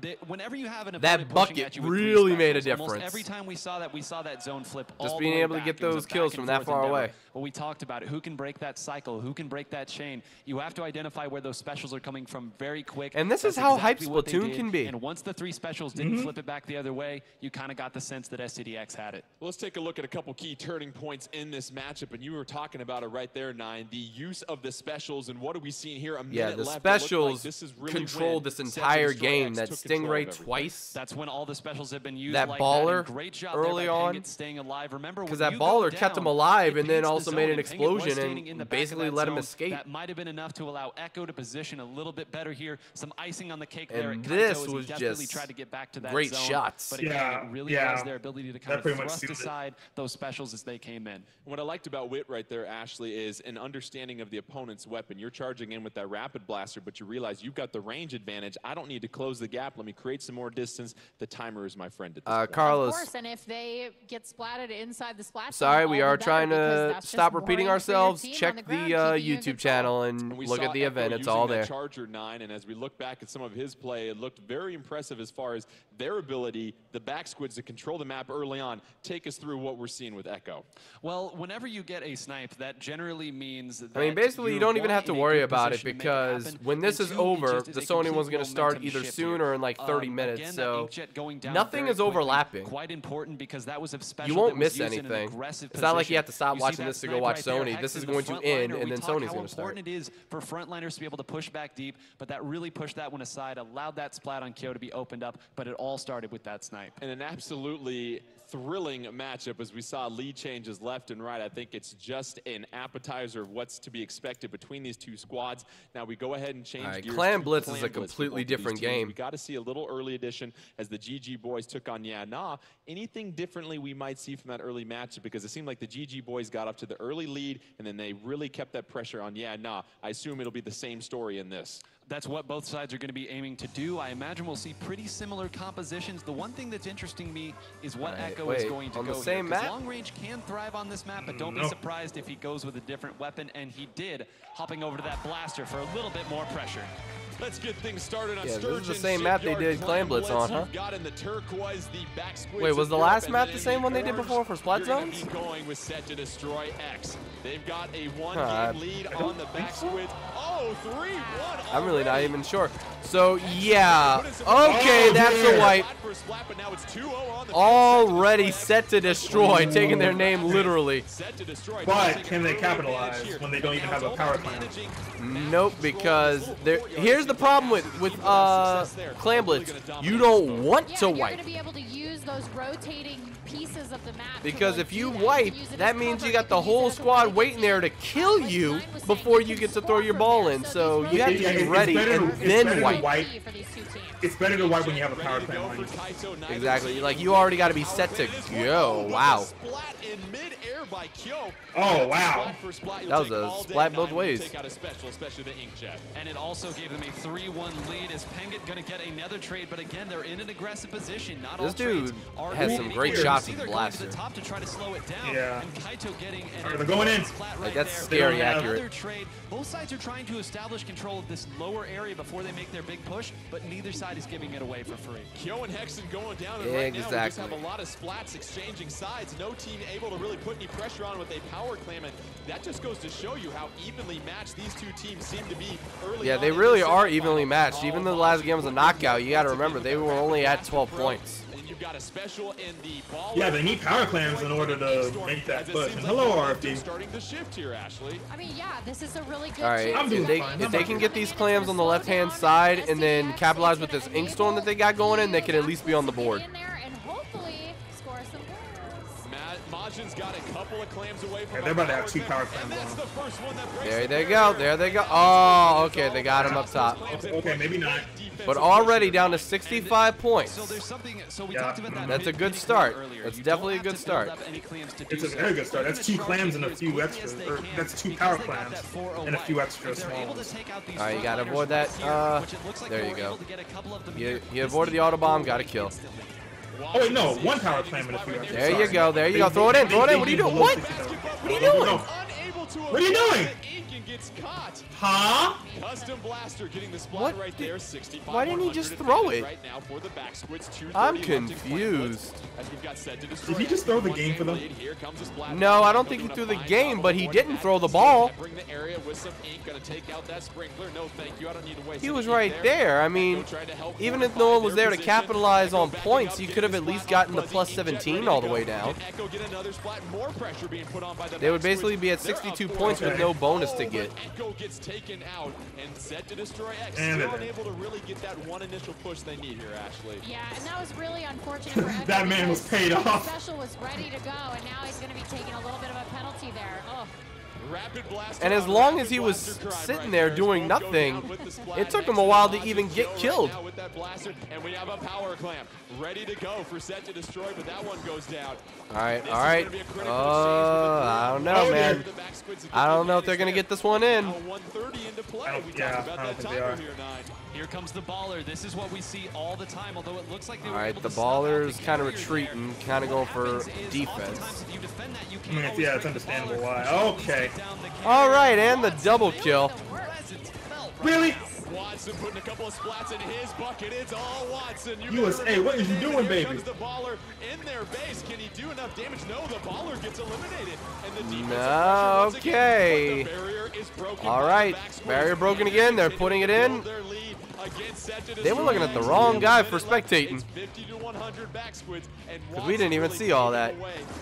comeback. whenever you have an That opponent pushing bucket at you with three really made a specials, almost difference. every time we saw that zone flip. Just all being the way able to back. get It was those a kills back from and that forth far endeavor. away. But we talked about it. Who can break that cycle? Who can break that chain? You have to identify where those specials are coming from very quick. And this is That's how exactly hyped what they Splatoon did. can be. And once the three specials didn't flip it back the other way, you kind of got the sense that SCDX had it. Well, let's take a look at a couple key turning points in this matchup, and you were talking about it right there, Nine. The use of the specials, and what are we seeing here? A Yeah, minute the left. It looked like specials this is really controlled when this Set to entire Destroy game. X That took control of Stingray everything. twice. That's when all the specials have been used That like baller that. And great job early there by on. Pingit staying alive. Remember, Because when that you go baller down, kept him alive it and then paints the also zone, made an and Pingit was explosion standing in the and back of basically that let him zone. escape. That might have been enough to allow Echo to position a little bit better here. Some icing on the cake there. And at Kaito this as he was definitely just tried to get back to that great zone. shots. But again, Yeah, it really yeah. was their ability to kind That of pretty much thrust sealed it. aside those specials as they came in. What I liked about Wit right there, Ashley, is an understanding of the opponent's weapon. You're charging in with that rapid blaster, but you realize you've got the range advantage. I don't need to close the gap. Let me create some more distance. The timer is my friend at this point. Of Carlos, course, and if they get splatted inside the splat zone, sorry, we all are the better, trying because to that's stop just more repeating aim for your ourselves. team on Check the the ground, keeping you in YouTube control. channel And and we look saw at the Echo event. It's using all that there. Charger 9, and as we look back at some of his play, it looked very impressive as far as their ability, the back squids, to control the map early on. Take us through what we're seeing with Echo. Well, whenever you get a snipe, that generally means that I mean, basically, you you're, don't even one, have to in a worry good about it position to make because happen, when this and is two, it over, just is the a Sony one's complete going to start momentum either shift soon here. or in like 30 minutes. Again, that So inkjet going down nothing very is quickly, overlapping. Quite important because that was a special You won't that was miss used in an anything. aggressive It's not like you have to position. stop You see watching that this to go snipe watch right there, Sony. This Hexen, is the going to front end, liner. and We then talk Sony's how going to start. important it is for frontliners to be able to push back deep, but that really pushed that one aside, allowed that splat on Kyo to be opened up, but it all started with that snipe. And an absolutely thrilling matchup as we saw lead changes left and right. I think it's just an appetizer of what's to be expected between these two squads. Now we go ahead and change gears. Clan to Blitz Clan is a Blitz for completely both of these different teams. game. We got to see a little early addition as the GG boys took on Yeah Nah. Anything differently we might see from that early matchup, because it seemed like the GG boys got up to the early lead and then they really kept that pressure on Yeah Nah. I assume it'll be the same story in this. That's what both sides are going to be aiming to do. I imagine we'll see pretty similar compositions. The one thing that's interesting me is what Echo is going to on go the same here. 'Cause map? long range can thrive on this map, but don't be surprised if he goes with a different weapon, and he did, hopping over to that blaster for a little bit more pressure. Let's get things started on Yeah, Sturgeon this is the same map they did Clan Blitz on, huh? Got in the turquoise, the back squids. Wait, was the of last Europe, map and the then same one they did orange, before for Splat you're gonna Zones? be going with Set to Destroy X. They've got a one-game lead on the back squids. Oh, 3-1. I'm really not even sure. So, yeah. Okay, that's a wipe. Already Set to Destroy, taking their name literally. But can they capitalize when they don't even have a power clan? Nope, because here's the problem with Clan Blitz. You don't want to You're wipe. going to be able to use those rotating pieces of the map. Because if you wipe, that means you got the whole squad waiting there to kill you before you get to throw your ball in. So you have to be ready and then wipe. It's better to wipe when you have a power clan on you. Exactly. Like, you already got to be set to go. Wow. Oh, wow. That was a splat both ways. And it also gave them a 3-1 lead. Is Penguin going to get another trade? But again, they're in an aggressive position. Not all This dude trades are has some great shots with the Either blaster. going to the top to try to slow it down. Yeah. And Kaito getting They're going in. Like, that's scary accurate. Another trade. Both sides are trying to establish control of this lower area before they make their big push, but neither side is giving it away for free. Kyo and Hexen going down, and right now we just have Exactly. a lot of splats exchanging sides. No team able to really put any pressure on with a power clam, and that just goes to show you how evenly matched these two teams seem to be early Yeah, on they in really this are semifinal. evenly matched. Even though the last game was a knockout, you got to remember, they were only at 12 points. And you've got a special in the ball. Yeah, they need power clams in order to make that push. And hello, RFD. Starting to shift here, Ashley. I mean, yeah, this is a really good All right, chance. if they can get these clams on the left-hand side and then capitalize with this ink storm that they got going in, they can at least be on the board. In there and hopefully score some goals. Majin's got a couple of clams away from Yeah, they're about to have 2 power clams and that's on. the first one that breaks There the they barrier. go. There they go. Oh, okay, they got him up top. Okay, maybe not. But already down to 65 points. So there's something. So we Yeah. talked about that. That's a good mid-game start. earlier. That's You definitely don't a have good to build start. up any clams to It's do a so. very good start. That's 2 clams and a As few quickly extras. as they Or can, that's 2 because power they got clams that 4 and a few away. extra If they're able to smalls. take out these All right, you got to frontliners avoid that. right here, which it looks like There they you were go. able to get a couple of them You here. avoided the auto bomb, got a kill. Oh, wait, no. 1 power clam and a few extras. There you Sorry. go, there you go. Throw it in, throw it in. What are you doing? What? What are you doing? What are you doing? Gets caught. Huh? Custom blaster getting the spot What right the- there. 65. why didn't he just throw it? Right now for the back squids. I'm 2:30 left in Clan confused. Blitz, as we've got Set to Destroy. Did he just throw the game for them? Here comes the splat. No, I don't think he threw the game, but he didn't throw the ball. Bring the area with some ink. Gonna take out that sprinkler. No, thank you. I don't need to waste. He any was ink right there. I mean, Echo tried to help even if fortify no one was their there to position. capitalize on Echo backing points, up, you getting could have the at least splat gotten the on plus Fuzzy. 17 Ready all to the way go. down. And Echo get another splat. More pressure being put on by the They would back basically squids. be at They're 62 up points with 4-0. no bonus to Oh, get. but Echo gets taken out and Set to Destroy X. And Still they're dead. unable to really get that one initial push they need here, Ashley. Yeah, and that was really unfortunate for Echo. That man was because paid the off. Special was ready to go, and now he's going to be taking a little bit of a penalty there. Oh. Rapid blaster And as on long rapid as he was blaster crime sitting right there as doing both go nothing, down with the splat. it took him Next a while to Majin even get Joe killed. Right now with that blaster, and we have a power clamp ready to go for Set to Destroy, but that one goes down. All right, This all is right. gonna be a critical exchange with the I don't blue. know, Oh, man. The back squids have I don't know if advantage they're going to there. get this one in. Now 130 into play. I don't- We yeah, talked about I don't that think they timer are. here, 9. Here comes the baller. This is what we see all the time, although it looks like they All were right, able the to snuff out baller's the kind of carrier retreating, there. kind of going What for happens is defense. oftentimes if you defend that, you I can't mean, always yeah, it's break the understandable baller, why. which means Okay. you take down the All carrier. right, and the Watson, double they kill. were the presence felt right Really? now. Watson putting a couple of splats in his bucket. It's all Watson. You USA, better what is you remember doing, here baby? comes the baller in their base. Can he do enough damage? No, the baller gets eliminated. And the defensive No, pressure once again, okay. but the barrier is broken All by the right, back squads. barrier broken again. They're putting it in. Build their lead Again, set to They were looking at the wrong guy for spectating. It's 50 to 100 back squids, and Because we didn't even see all that.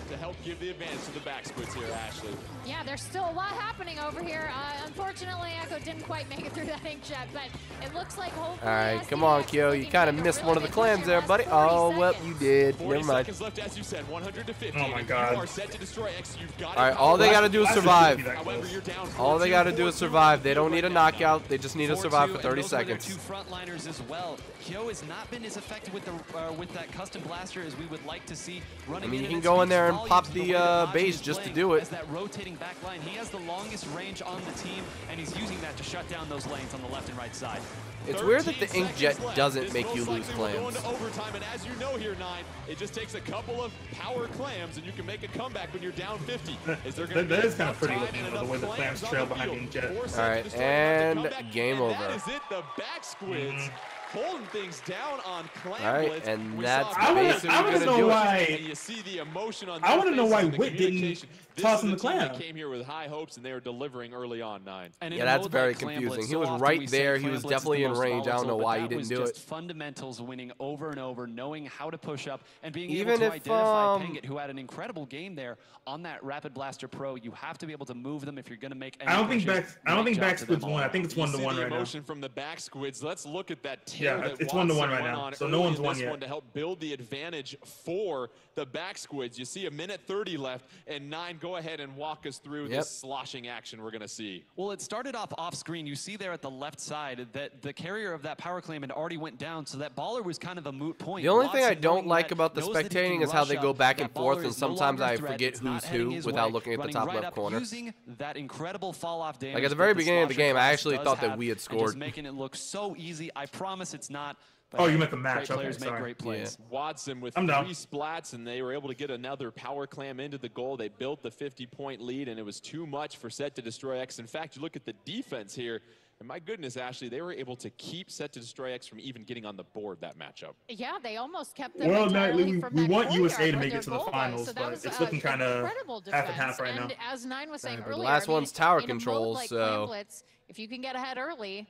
To help give the advantage to the back squids here, Ashley. Yeah, there's still a lot happening over here. Unfortunately, Echo didn't quite make it through that inkjet, but it looks like hopefully. All right, come on, Kyo. You kind of missed one of the clams there, buddy. Oh, well, you did. 40 Never mind. seconds left, as you said, 100 to 50. Oh my If God. You are set to destroy X. You've got All right, all they got to do is survive. However, you're down All they got to do is survive. They don't need a knockout. They just need to survive for 30 seconds. Two frontliners as well. Kyo has not been as effective with that custom blaster as we would like to see. I mean, you can go in there and pop the base just to do it. As that rotating back line, he has the longest range on the team, and he's using that to shut down those lanes on the left and right side. It's weird that the inkjet doesn't make you lose clams. Going to overtime, and as you know here, 9, it just takes a couple of power clams, and you can make a comeback when you're down 50. Is there going to That is kind of pretty looking, the way the clams trail behind the inkjet. All right, and game over. That is it, the back squids. Holding things down on clamlets. All right, and We that's saw basically I wanna gonna know do why- it. And you see the emotion on I their want to know faces why and the Witt didn't communication. This toss is him the the team that clam. came here with high hopes, and they were delivering early on, 9. And in Yeah, a that's mode very like Clamblitz, confusing. He so was often right we say there. He was Clamblitz is definitely the in most range. I don't know volatile, why but he that didn't do was it. just fundamentals winning over and over, knowing how to push up and being Even able to if, identify Pingit, who had an incredible game there on that Rapid Blaster Pro. You have to be able to move them if you're going to make any I don't think pushes. back squids won. I think it's You 1 to see 1 the right now. emotion from the back squids. Let's look at that tear Yeah, that it's 1 to 1 Watson right went now. on So no early one's in won this yet. one to help build the advantage for the back squids. You see a minute 30 left, and 9, go ahead and walk us through this sloshing action we're going to see. Well, it started off screen. You see there at the left side that the carrier of that power clam had already went down, so that baller was kind of a moot point. The only thing I Watson, don't knowing like that, about the knows that he can spectating is how they rush go up. back That and forth, baller and is no sometimes longer a I threat. forget It's not who's heading who his without way, looking at the running top right left up, corner. using that incredible fall-off damage. Like at the that very beginning of the Slosher game, I class actually does thought that have, we had and scored. just making it look so easy. I promise it's not. But Oh, you meant the match. Great Okay, players make sorry. great plays. Watson with I'm 3 down. splats, and they were able to get another power clam into the goal. They built the 50-point lead, and it was too much for Set to Destroy X. In fact, you look at the defense here, and my goodness, Ashley, they were able to keep Set to Destroy X from even getting on the board that matchup. Yeah, they almost kept them Well, entirely we from want that USA to courtyard make where it to the their goal was. finals, So that but was, it's looking kind of incredible half and half defense. right now. And as 9 was saying but the earlier, last one's tower in a mode controls, like so- Clamblitz, if you can get ahead early,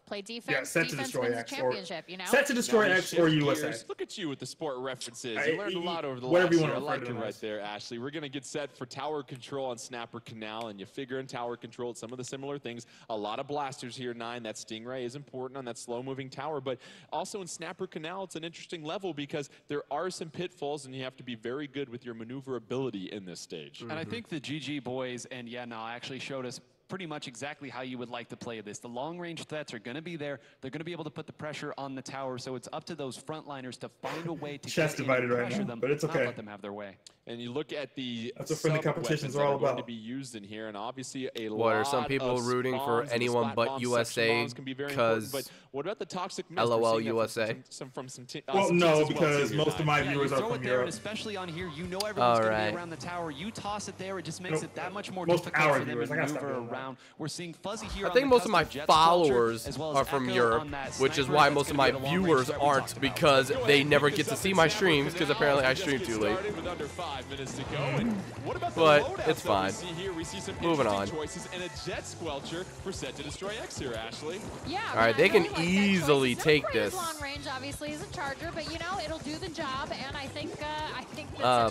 play defense. Yeah, Set to defense Destroy wins the X or championship. You know. Set to Destroy Now, X shift or gears. USA. Look at you with the sport references. I- You learned a lot over the whatever last you year. I wanna like refer it to it right as. there, Ashley. We're going to get set for tower control on Snapper Canal, and you figure in tower control some of the similar things. A lot of blasters here, 9. That Stingray is important on that slow-moving tower, but also in Snapper Canal, it's an interesting level because there are some pitfalls, and you have to be very good with your maneuverability in this stage. And I think the GG boys and actually showed us pretty much exactly how you would like to play this. The long-range threats are going to be there. They're going to be able to put the pressure on the tower, so it's up to those frontliners to find a way to Chest get in divided and right pressure now, them, but it's not okay. let them have their way. And you look at the That's what friendly competitions sub-weapons are all that going to about. be used in here, and obviously a What, lot are some people of rooting for spawns, and the anyone splat but bombs, USA section bombs can be very 'cause important, but what about the toxic mist? LOL We're seeing that USA? from some Well, some no, teams as well, because too, here, most of 9. my Yeah, viewers you are throw from it there, and Europe. especially on here, you know everyone's going to Alright. be around the tower. You toss it there, it just makes No, it that much more most difficult our for them viewers. to I gotta stop maneuver doing that. around. We're seeing Fuzzy here I on think the most of my custom jet squelcher, followers as well as are from Echo Europe, on that which is sniper. why That's most of gonna my be the long-range viewers threat we aren't, talked about. because Go ahead they and never pick get this to up see in my Snapper streams because Canal apparently I as we stream just too get late. started with under 5 minutes to go. And what about the But loadouts it's that we fine. see here? We see some Moving interesting on. choices and a jet squelcher for Set to Destroy X here, Ashley. Yeah. All right, I they can really like that easily choice. It's take not quite as this. long range, obviously, as a Charger, but you know it'll do the job. And I think that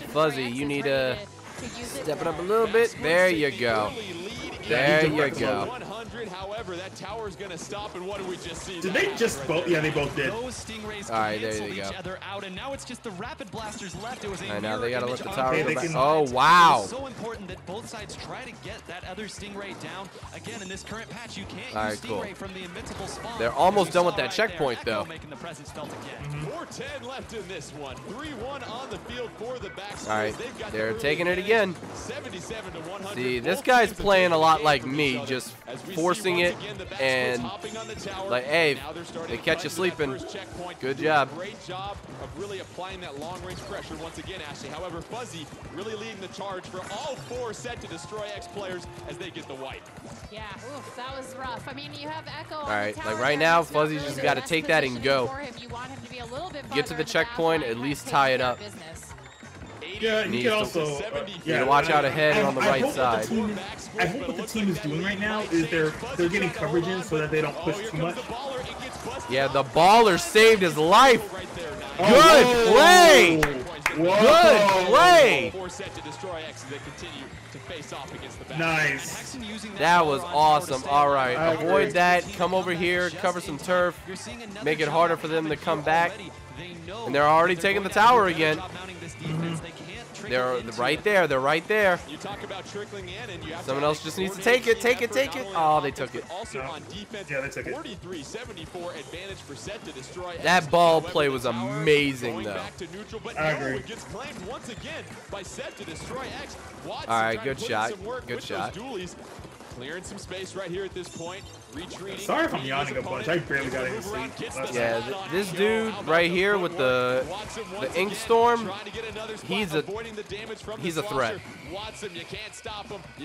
Set to Fuzzy, Destroy X you is need ready to to use it step it more. up a little bit. There you go. There you Direct go. 100, however, that tower's going to stop, and what do we just see? Did That they happen just right both? there. Yeah, they both did. Those Stingrays All right, there canceled you each go. other out, and now it's just the Rapid Blasters left. It was a All right, now they mirror gotta let image the on tower Okay, go they back. can- Oh, It wow. was so important that both sides try to get that other Stingray down. Again, in this current patch, you can't All use right, cool. Stingray from the invincible spawn. They're almost As you done with saw that right checkpoint, there, Echo though. making the presence felt again. 4:10 left in this one. 3-1 on the field for the back. All right, They've got they're the taking it early again. advantage, 77 to 100. See, this Both guy's teams are playing a taking lot aim like from me, each other. just As we see forcing once it again, the back and squad's hopping on the tower. like, hey, Now they're starting they to catch climb you to that sleeping. first checkpoint. Good Doing a job. Great job of really applying that long-range pressure once again, Ashley. However, Fuzzy really leading the charge for all 4 Set to Destroy X players as they get the wipe. Yeah, oof, that was rough. I mean, you have Echo on All right, the tower like right there, now, it's not Fuzzy's really just the got to best take that and positioning go. for him. You want him to be a little bit Get to farther the in back checkpoint, line, at kind of least taking tie it care up. of business. Yeah, he can also. Yeah, to watch out ahead on the right side. I hope what the team is doing right now is they're getting coverage in so that they don't push too much. Yeah, the baller saved his life. Good play. Good play. Nice. That was awesome. All right, avoid that. Come over here, cover some turf, make it harder for them to come back. And they're already taking the tower again. They're right there. They're right there. Someone else just needs to take it. Take it. Take it. Oh, they took it. Yeah, they took it. That ball play was amazing, though. I agree. All right, good shot. Good shot. Clearing some space right here at this point. Retreating. Sorry if I'm yawning a bunch. I barely got any sleep. Yeah, this dude right here with the ink storm, he's a threat.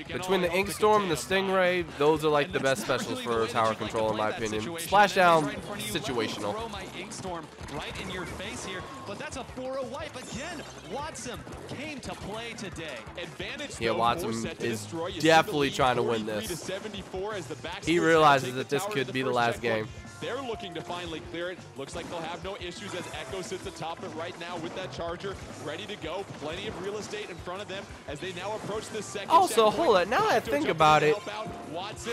Between the ink storm and the stingray, those are like the best specials for tower control in my opinion. Splashdown, situational. Throw my ink storm right in your face here, but that's a 4-0 wipe again. Watson came to play today. Yeah, Watson is definitely trying to win this. He realizes that this could be the last game. They're looking to finally clear it. Looks like they'll have no issues as Echo sits atop it right now with that charger ready to go. Plenty of real estate in front of them as they now approach the second. Also, hold it. Now that I think about it,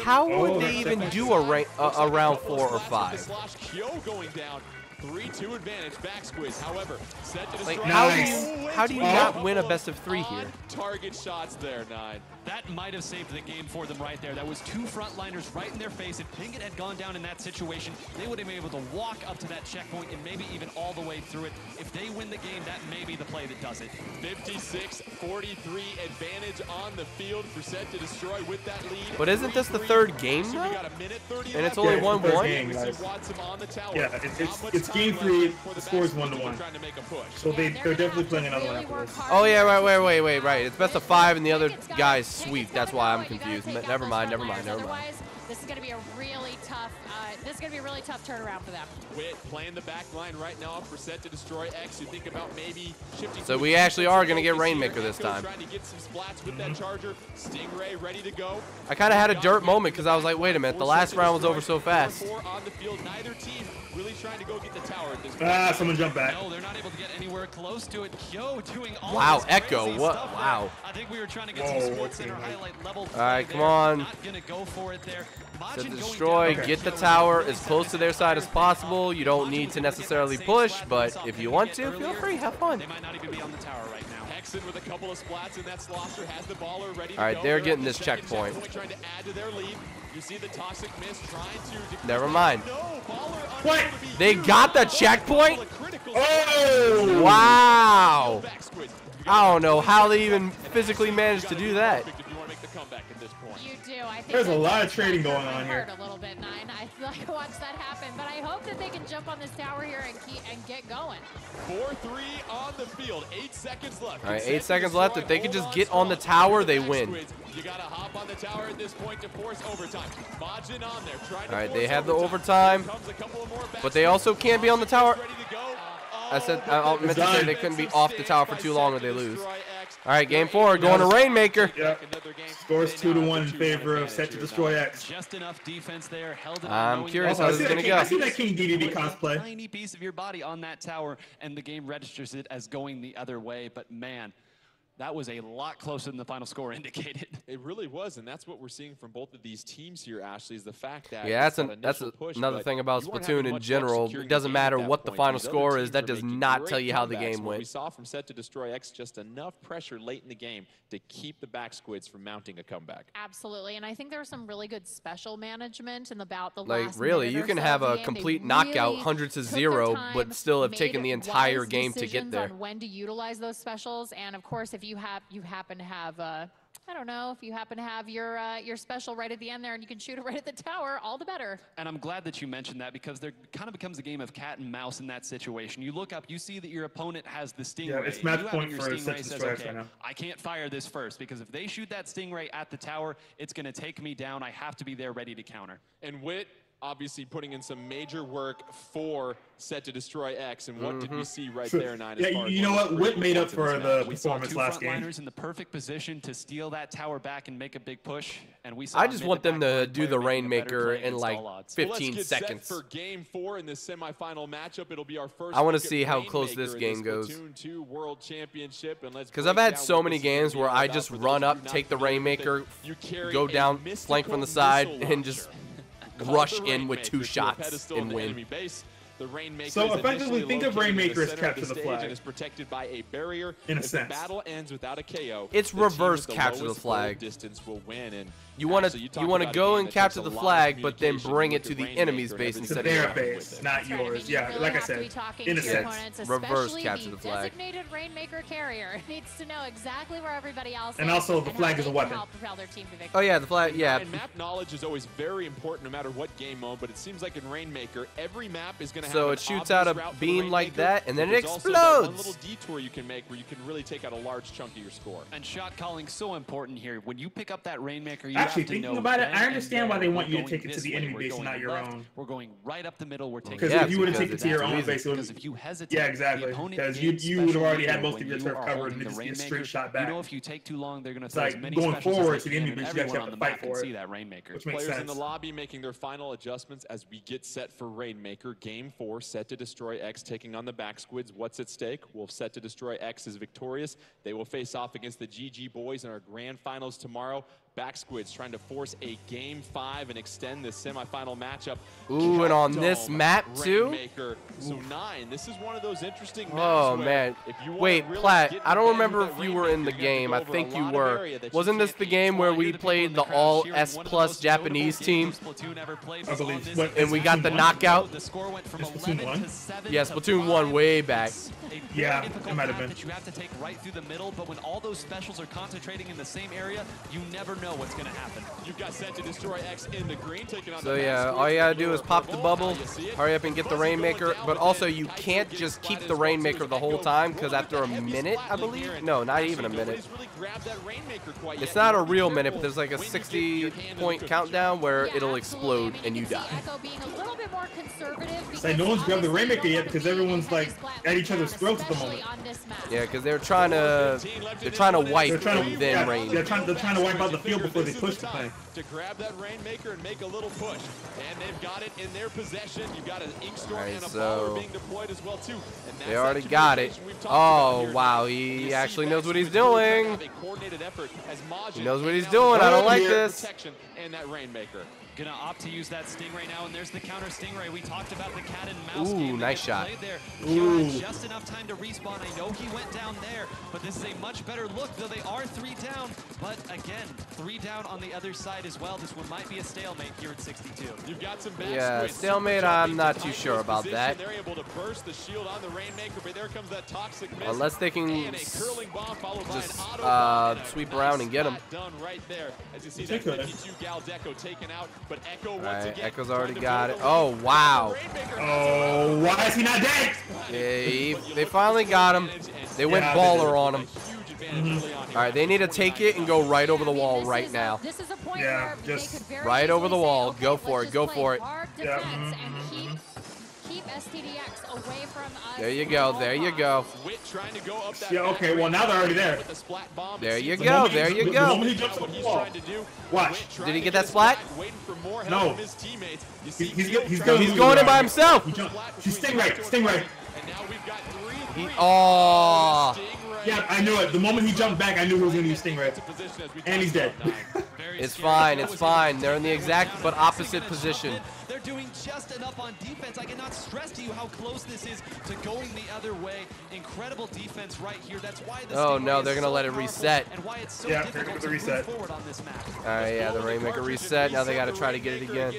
how would they even do a round 4 or 5? Going down. 3-2 advantage, back squiz. However, set to like, destroy. how do you not win a best of 3 here? Target shots there, 9. That might have saved the game for them right there. That was 2 frontliners right in their face. If Pinkett had gone down in that situation, they would have been able to walk up to that checkpoint and maybe even all the way through it. If they win the game, that may be the play that does it. 56-43 advantage on the field for set to destroy with that lead. But isn't this the 3rd game though? And it's only 1-1? Yeah, it's game 3. The score is 1-1. So they're definitely playing another one after this. Oh yeah, right. It's best of 5 and the other guys sweep. That's why I'm confused. Never mind. This is going to be a really tough. This is going to be a really tough turnaround for them. Wit playing the back line right now for set to destroy X. You think about maybe shifting. So we actually are going to get Rainmaker this time. Trying to get some splats with that charger. Stingray ready to go. I kind of had a dirt moment because I was like, wait a minute, the last round was over so fast. On the field, neither team really trying to go get the tower at this point. Ah, someone jumped back. No, they're not able to get anywhere close to it. Kyo doing all wow, this Echo, what? stuff Wow. I think we were trying to get some Sports Center highlight level. All right, come on. Not gonna go for it there. So destroy, get the tower as close to their side as possible. You don't need to necessarily push, but if you want to, feel free, have fun. They might not even be on the tower right now. Hexen with a couple of splats, and that Slosser has the baller ready to go. All right, they're getting this checkpoint. Trying to add to their lead. You see the toxic mist trying to. Never mind. What? They got the checkpoint? Oh! Wow! I don't know how they even physically managed to do that. You do. I think there's a lot of trading going on here. A little bit, 9. I watch that happen, but I hope that they can jump on this tower here and get going. 4-3 on the field. 8 seconds left. All right, 8 seconds left. If they can just get on the tower, they win. You gotta hop on the tower at this point to force overtime. Majin on there trying to. All right, they have the overtime, but they also can't be on the tower. I meant to say they couldn't be off the tower for too long or they lose. All right, game 4, going to Rainmaker. Yep. Scores 2-1 in favor of set to destroy X. Just enough defense there. Held it. I'm curious how this is going to go. I see that King DDD cosplay. Tiny piece of your body on that tower, and the game registers it as going the other way. But man, that was a lot closer than the final score indicated. It really was, and that's what we're seeing from both of these teams here, Ashley, is the fact that yeah, that's another thing about Splatoon in general. It doesn't matter what the final score is. That does not tell you how the game went. We saw from set to destroy X just enough pressure late in the game to keep the back squids from mounting a comeback. Absolutely, and I think there was some really good special management in about the like last really, minute you can or so have of the a game. complete They knockout, really 100-0, took but their still have time, taken the made entire wise game to get decisions there. on when to utilize those specials, and of course, if you happen to have I don't know, if you happen to have your special right at the end there and you can shoot it right at the tower, all the better. And I'm glad that you mentioned that because there kind of becomes a game of cat and mouse in that situation. You look up, you see that your opponent has the Stingray. Yeah, it's match point for set to destroy X right now. I can't fire this first because if they shoot that Stingray at the tower, it's going to take me down. I have to be there ready to counter. And Wit obviously putting in some major work for Set to Destroy X, and what did we see right there, Nine? Yeah, you know what? Whip made up for the performance last game. In the perfect position to steal that tower back and make a big push, and we saw I just want them to do the Rainmaker in like 15 seconds. For Game 4 in this semifinal matchup, it'll be our first. I want to see how close this game goes. Splatoon 2 World Championship, and let's. Because I've had so many games where I just run up, take the Rainmaker, go down, flank from the side, and just rush in with 2 shots and win. So effectively, think of Rainmaker as capture the flag. And is protected by a barrier. In a sense, the battle ends without a KO. It's reverse capture the flag. Distance will win, and you want to go and capture the flag, but then bring it to the enemy's base instead of their base, not yours. Yeah, like I said, in a sense, reverse capture the flag. Designated Rainmaker carrier needs to know exactly where everybody else is. And also, the flag is a weapon. Oh yeah, the flag. Yeah. And map knowledge is always very important, no matter what game mode. But it seems like in Rainmaker, every map is going to have. So it shoots out a beam like that, and then it explodes. Also one little detour you can make where you can really take out a large chunk of your score. And shot calling so important here. When you pick up that Rainmaker, you actually have to thinking know about it, I understand why they want you to take it to the enemy base and not your own. We're going right up the middle. We're taking. Because if you would have taken it to your own base, because if you hesitate, yeah, exactly. Because you would have already had most of your turf covered, and it's just a straight shot back. You know, if you take too long, they're going to throw as many going forward to the enemy base. You guys have to fight for it. See that Rainmaker. Which makes Players sense. in the lobby making their final adjustments as we get set for Rainmaker. Game 4, Set to Destroy X taking on the Back Squids. What's at stake? Well, Set to Destroy X is victorious. They will face off against the GG Boys in our grand finals tomorrow. Back Squids trying to force a Game 5 and extend this semifinal matchup. Ooh, and on this map too? Rainmaker. So 9, this is one of those interesting maps. Oh man. Wait, really Platt, I don't remember if you were in the game. I think you were. Wasn't this the game where we played the all S+ Japanese team? I believe. And we got the knockout? The score went from Splatoon 1? Yeah, Splatoon 1 way back. Yeah, it might have been. That you have to take right through the middle, but when all those specials are concentrating in the same area, you never know what's going to happen. You've got Set to Destroy X in the green, taking on So yeah, all you gotta do is pop the bubble, hurry up and get the Rainmaker, but also you can't just keep the Rainmaker the whole time, because after a minute, I believe? No, not even a minute. It's not a real minute, but there's like a 60-point countdown where it'll explode and you die. So no one's grabbed the Rainmaker yet because everyone's like at each other's throats at the moment. Yeah, because they're trying to wipe and then rain. They're trying to wipe out the field before they push the thing. To grab that Rainmaker and make a little push, and they've got it in their possession. You've got an Inkstorm and a Baller being deployed as well too. And they already got it. Oh wow, he actually knows what he's doing. He knows what he's doing. I don't like this. And that Rainmaker. Gonna opt to use that Stingray now, and there's the counter Stingray. We talked about the cat and mouse game. Ooh, nice shot. Ooh. Had just enough time to respawn. I know he went down there, but this is a much better look, though they are 3 down. But again, 3 down on the other side as well. This one might be a stalemate here at 62. You've got some yeah, stalemate, I'm not too sure about that. They're able to burst the shield on the Rainmaker, but there comes that toxic miss. Unless they can just sweep around and get him. Done right there. As you see that 52 Gal Deco taken out, but Echo once again. Echo's already got it. Oh wow. Oh, why is he not dead? Yeah, they finally got him. They went baller on him. All right, they need to take it and go right over the wall right now. Yeah, just right over the wall. Go for it. Go for it. Yeah. STDX away from us. There you go. There you go. Yeah, okay, well, now they're already there. There you go. There you go. The moment he jumps on the wall. Watch. Did he get that splat? No. He's going in by himself. He's Stingray. Oh. Yeah, I knew it. The moment he jumped back, I knew he was going to use Stingray. And he's dead. It's fine. It's fine. They're in the exact but opposite position. They're doing just enough on defense. I cannot stress to you how close this is to going the other way. Incredible defense right here. That's why the oh no, they're gonna let it reset. And why it's so difficult to reset. Forward on this map. All right, yeah, the Rainmaker reset. Now they got to try to get it again.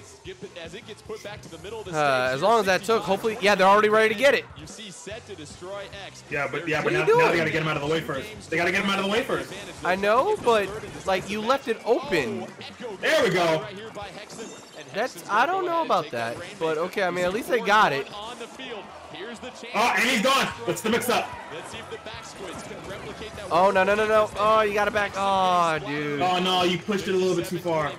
As long as that took, hopefully, yeah, they're already ready to get it. You see Set to Destroy X. Yeah, but now they got to get him out of the way first. They got to get him out of the way first. I know, but like you left it open. There we go. That's I don't know about that, but okay. I mean, at least they got it. Oh, and he's gone. Let's the mix up. Oh no. Oh, you got it back. Oh, dude. Oh no, you pushed it a little bit too far.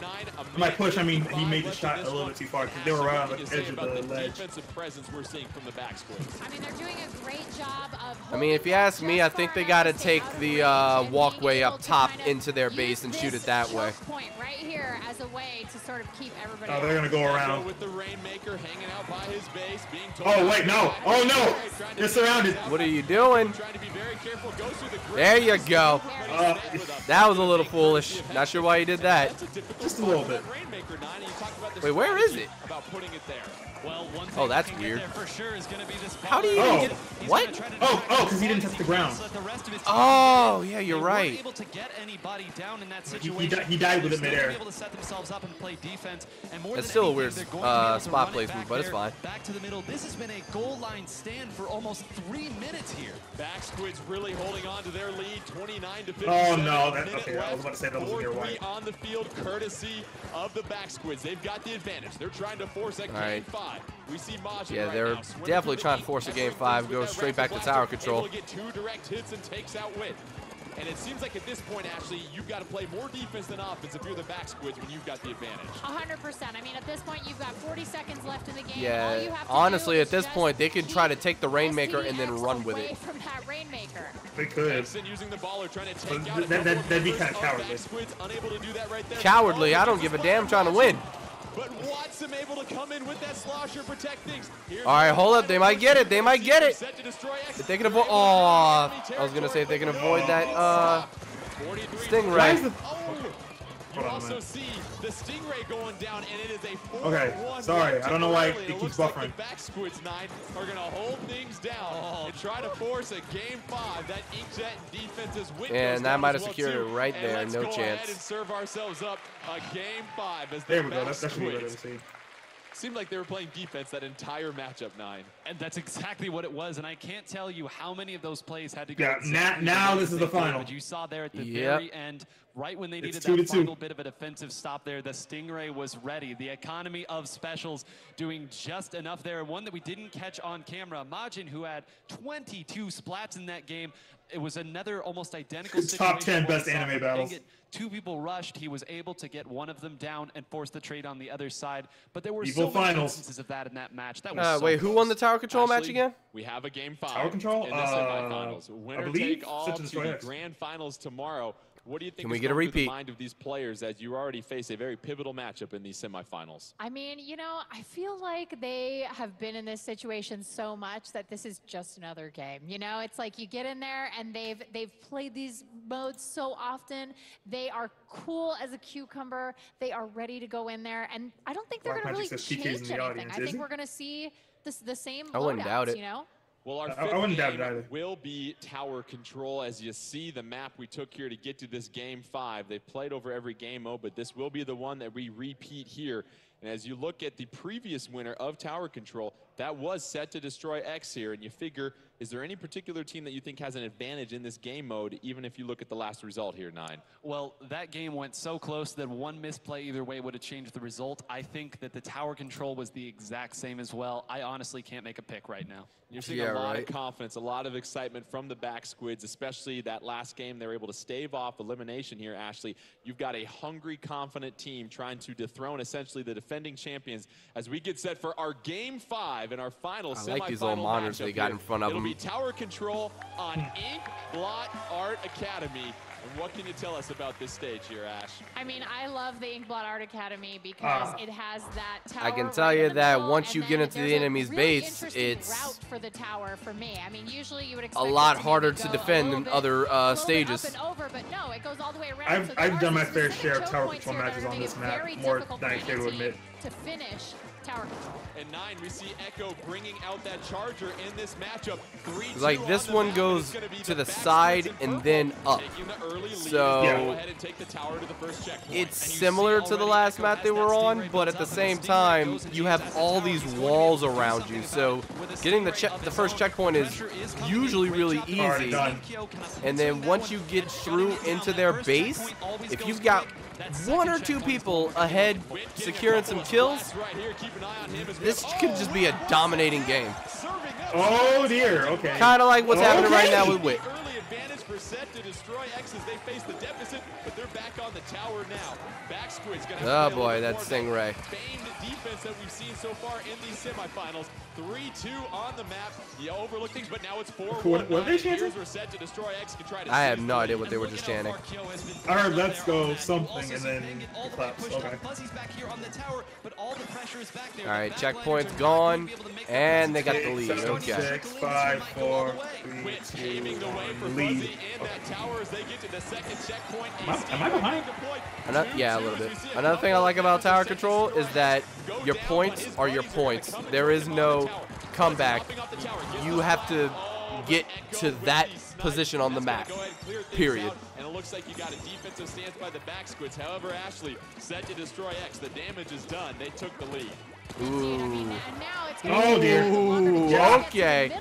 My push, I mean, he made the shot a little bit too far because they were right on the edge of the ledge. Defensive presence we're seeing from the back squares. I mean, they're doing a great job of. I mean, if you ask me, I think they got to take the walkway up top into their base and shoot it that way. Point right here as a way to sort of keep everybody. Oh, they're gonna go around. With the Rainmaker hanging out by his base, being told. Oh wait, no! Oh no! They're surrounded. What are you doing? Trying to be very careful. Goes through the There you go. That was a little foolish. Not sure why he did that. Just a little bit. Wait, where is it? About putting it there. Well, one Oh, that's thing weird. there for sure is going to be this How do you even get? What? Oh, because he didn't touch the ground. Oh, yeah, you're right. Able to get anybody down in that He situation. died with it midair. Able to set themselves up and play defense. And more That's than still a anything, weird they're going to be able to spot run it placement, back but it's there, fine. Back to the middle. This has been a goal line stand for almost 3 minutes here. Back Squids really holding on to their lead, 29 to 57. Oh no, Minute okay, I was about to say that was near 4-3 white. on the field, courtesy of the Back Squids. They've got the advantage. They're trying to force a game 5. We see Majin Yeah, right they're now, swimming definitely through trying the to force a lead. game 5, go With that straight back to rifle tower blaster, control. able to get 2 direct hits and takes out Wit. And it seems like at this point, Ashley, you've got to play more defense than offense if you're the Back Squids when you've got the advantage. 100%. I mean, at this point, you've got 40 seconds left in the game. All you Yeah, have to honestly, do at is this just point, they could try to keep take the Rainmaker and then SCX run with away it. from that Rainmaker. They could. Jackson using the baller, trying to take But out that'd be kinda cowardly. Back Squids, unable to do that right there. Cowardly? I don't give a damn, trying to win. But Watson able to come in with that slosher, protect things. Here's All right, hold up. They might get it. They might get it. set to destroy X. If they can avoid, oh, I was gonna say if they can avoid that Stingray. You also see the Stingray going down, and it is a 4-1. Okay, sorry, I don't know why it It keeps looks like buffering. the Back Squids 9 are going to hold things down and try to force a game 5. That inkjet defense is win. And that might have secured it right And there. let's No go ahead chance. and serve ourselves up a game 5 as the There we go. Back That's what we Squids wanted to see. seemed like they were playing defense that entire matchup 9. And that's exactly what it was. And I can't tell you how many of those plays had to go. Yeah, exactly now the way this is they the did, final. But you saw there at the Yep. very end, right when they It's needed 2-2. that final bit of a defensive stop there, the Stingray was ready. The economy of specials doing just enough there. One that we didn't catch on camera, Majin, who had 22 splats in that game. It was another almost identical It's top situation 10 where best we saw anime him battles. get 2 people rushed. He was able to get one of them down and force the trade on the other side. But there were Evo so many finals. instances of that in that match. That was so Wait, who won the tower control match Ashley, again? We have a game 5 Tower control? in the semifinals. I Winner believe take all Set to to Destroy the X. grand finals tomorrow. What do you think Can we is get a going through the repeat? mind of these players as you already face a very pivotal matchup in these semifinals? I mean, you know, I feel like they have been in this situation so much that this is just another game. You know, it's like you get in there and they've played these modes so often. They are cool as a cucumber. They are ready to go in there, and I don't think they're Black going to really Magic says PK's in change the anything. audience, I is think he? we're going to see the same I wouldn't doubt loadouts, it. you know? Well, our I fifth wouldn't doubt it game either. will be tower control. As you see the map we took here to get to this game 5. They've played over every game mode, but this will be the one that we repeat here. And as you look at the previous winner of tower control, that was Set to Destroy X here. And you figure, is there any particular team that you think has an advantage in this game mode, even if you look at the last result here, 9? Well, that game went so close that one misplay either way would have changed the result. I think that the tower control was the exact same as well. I honestly can't make a pick right now. You're seeing Yeah, a lot right. of confidence, a lot of excitement from the Back Squids, especially that last game. They were able to stave off elimination here, Ashley. You've got a hungry, confident team trying to dethrone essentially the defending champions as we get set for our game 5 and our final I semifinal like these little monitors matchup they got here. in front of It'll them. be tower control on Ink Blot Art Academy. And what can you tell us about this stage here, Ash? I mean, I love the Inkblot Art Academy because it has that tower. I can tell right you in the that middle, once you and get then into the there's a enemy's really base, interesting it's route for the tower for me. I mean, usually you would a expect lot it to harder maybe to go a defend little than bit- other a little bit stages. Up and over, but no, it goes all the way around. So there I've are done my some fair specific share of choke tower points control here that matches are on gonna this make it map, very more difficult than for I any care to team admit. to finish tower control. And 9, we see Echo bringing out that charger in this matchup. 3-2 Like, this on the one map, goes and it's gonna be to the Back side Squids in and purple, then up. taking the early lead as So- they Yeah. go ahead and take the tower to the first checkpoint. It's And you similar see to the already last Echo map has they that were on, Stingray but built at the up, and same Stingray time, goes and you uses have that as a all tower. these He's going to be walls able to do around something you. about So it. With a getting the Stingray of the its first own, checkpoint is pressure coming usually in. really Great job Already easy. done. And then once you get through into their base, if you've got one or two people ahead securing some kills, Right here, keep an eye on him as we this have- could just be a dominating game. Serving up. Oh dear, okay. Kind of like what's happening right now Okay. with Wit. Early advantage for set to destroy X as they face the deficit, but they're back on the tower now. Back Squid's gonna Oh boy, that's Stingray. famed defense that we've seen so far in these semifinals. 3-2 on the map. You overlook things, but now it's 4-1. What are they chanting? We're set to destroy X. Can try to I have no idea what they were just chanting. I heard let's go something and then it claps. Okay. All right, checkpoint's gone, and they got the lead. 7, Okay. 6, 5, 4, 3, Quit 2, paving the way for 1, Fuzzy lead. in that tower as they get to the second checkpoint. Am I behind? Yeah, a little bit. Another thing I like about tower control is that your points are your points. There is no comeback. You have to get to that position on the map. Period. And it looks like you got a defensive stance by the back squids. However, Ashley set to destroy X. The damage is done. They took the lead. Ooh. Oh dear. Okay.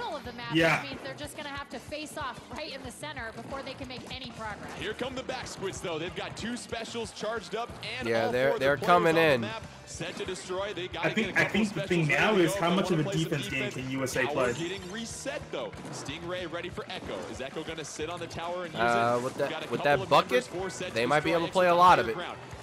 Yeah. Means they're just gonna have to face off right in the center before they can make any progress. Here come the back squids, though. They've got 2 specials charged up, and Yeah, all they're 4 of the coming players on in. the map set to destroy. They got I think the thing now is how much of a defense game can USA play? Getting reset though. Stingray ready for Echo. Is Echo going to sit on the tower and use it? With that bucket, they might be able to play a lot of it.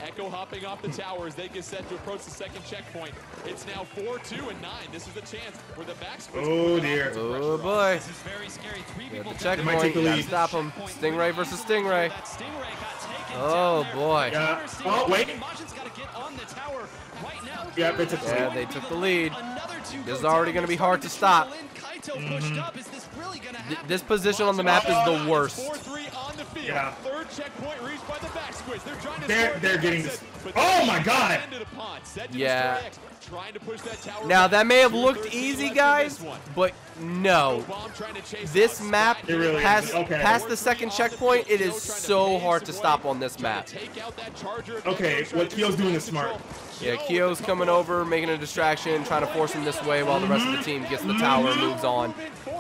Echo hopping off the tower as they get set to approach the second checkpoint. It's now 4-2 and 9. This is the chance where the back squids. Oh dear. Oh boy. This is very scary. 3 people The They might checkpoint, take the gotta lead. stop him. Stingray versus Stingray. That Stingray got taken Oh down there. boy. Yeah. Oh wait. Majin's got to get on the tower right now. Yeah, they took the Yeah, lead. they took the lead. Another 2 This is go already down. gonna be They're hard to starting stop. pull in. Kaito pushed up. Is this really gonna happen? This position on the map is the worst. 4-3 on the field. Yeah. Third checkpoint reached by the back squids. They're trying to They're score getting exit, this. but Oh they my God. ended upon. Set to Yeah. destroy X, trying to push that tower Now back. that may have 2:13 looked easy, left in guys, this one. but no. Bomb trying to chase This out map, Sky. It really past, is. Okay. past the second checkpoint, it is so hard to stop on this map. Take out that charger. Okay, what Kyo's doing is smart. Yeah, Kyo's coming over, making a distraction, trying to force him this way while the rest of the team gets the tower and moves on.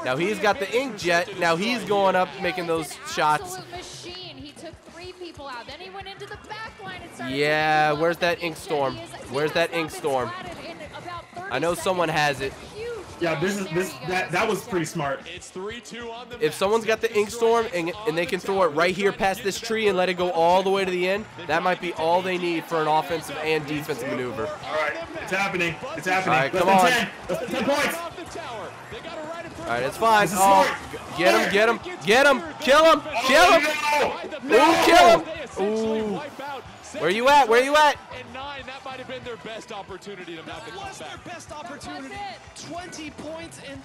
Now he's got the inkjet. Now he's going up, making those shots. Absolute machine. He took 3 people out. Then he went into the back line and started Yeah, taking where's off that the ink inkjet. storm? He is Where's that 0 ink storm? splatted in about 30 I know someone seconds. has it. Huge Yeah, damage. There he goes. that was pretty smart. It's 3-2 on the If someone's got the ink storm and they can throw it right here past this tree and let it go all the way to the end, that might be all they need for an offensive and defensive maneuver. All right, it's happening. It's happening. All right, Less come than on. 10. Less than 10 points. All right, it's fine. This is Oh, smart. get him, get him, get him, kill him, kill him. Ooh, kill him. Ooh. Where you at? Where you at? And 9, that might have been their best opportunity to mount the That was their comeback. best opportunity. That 20 points, and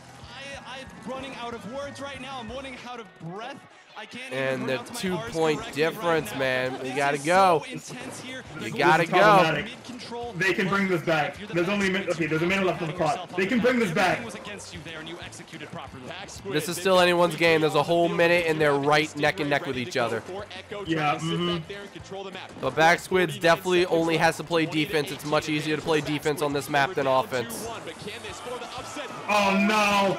I'm running out of words right now. I'm running out of breath. I can't And even the pronounce my R's 2-point correctly difference, right now. man. We This gotta is go. so intense here. You The gotta goal is go. mid-control, They can bring this back. if you're the There's only a back minute. squid, Okay, there's a minute left on the having clock. yourself They up can there. bring this back. Everything was against you there, and you executed properly. This is still anyone's game. There's a whole minute, and they're right neck and neck with each other. Yeah, But back squids definitely only has to play defense. It's much easier to play defense on this map than offense. Oh no.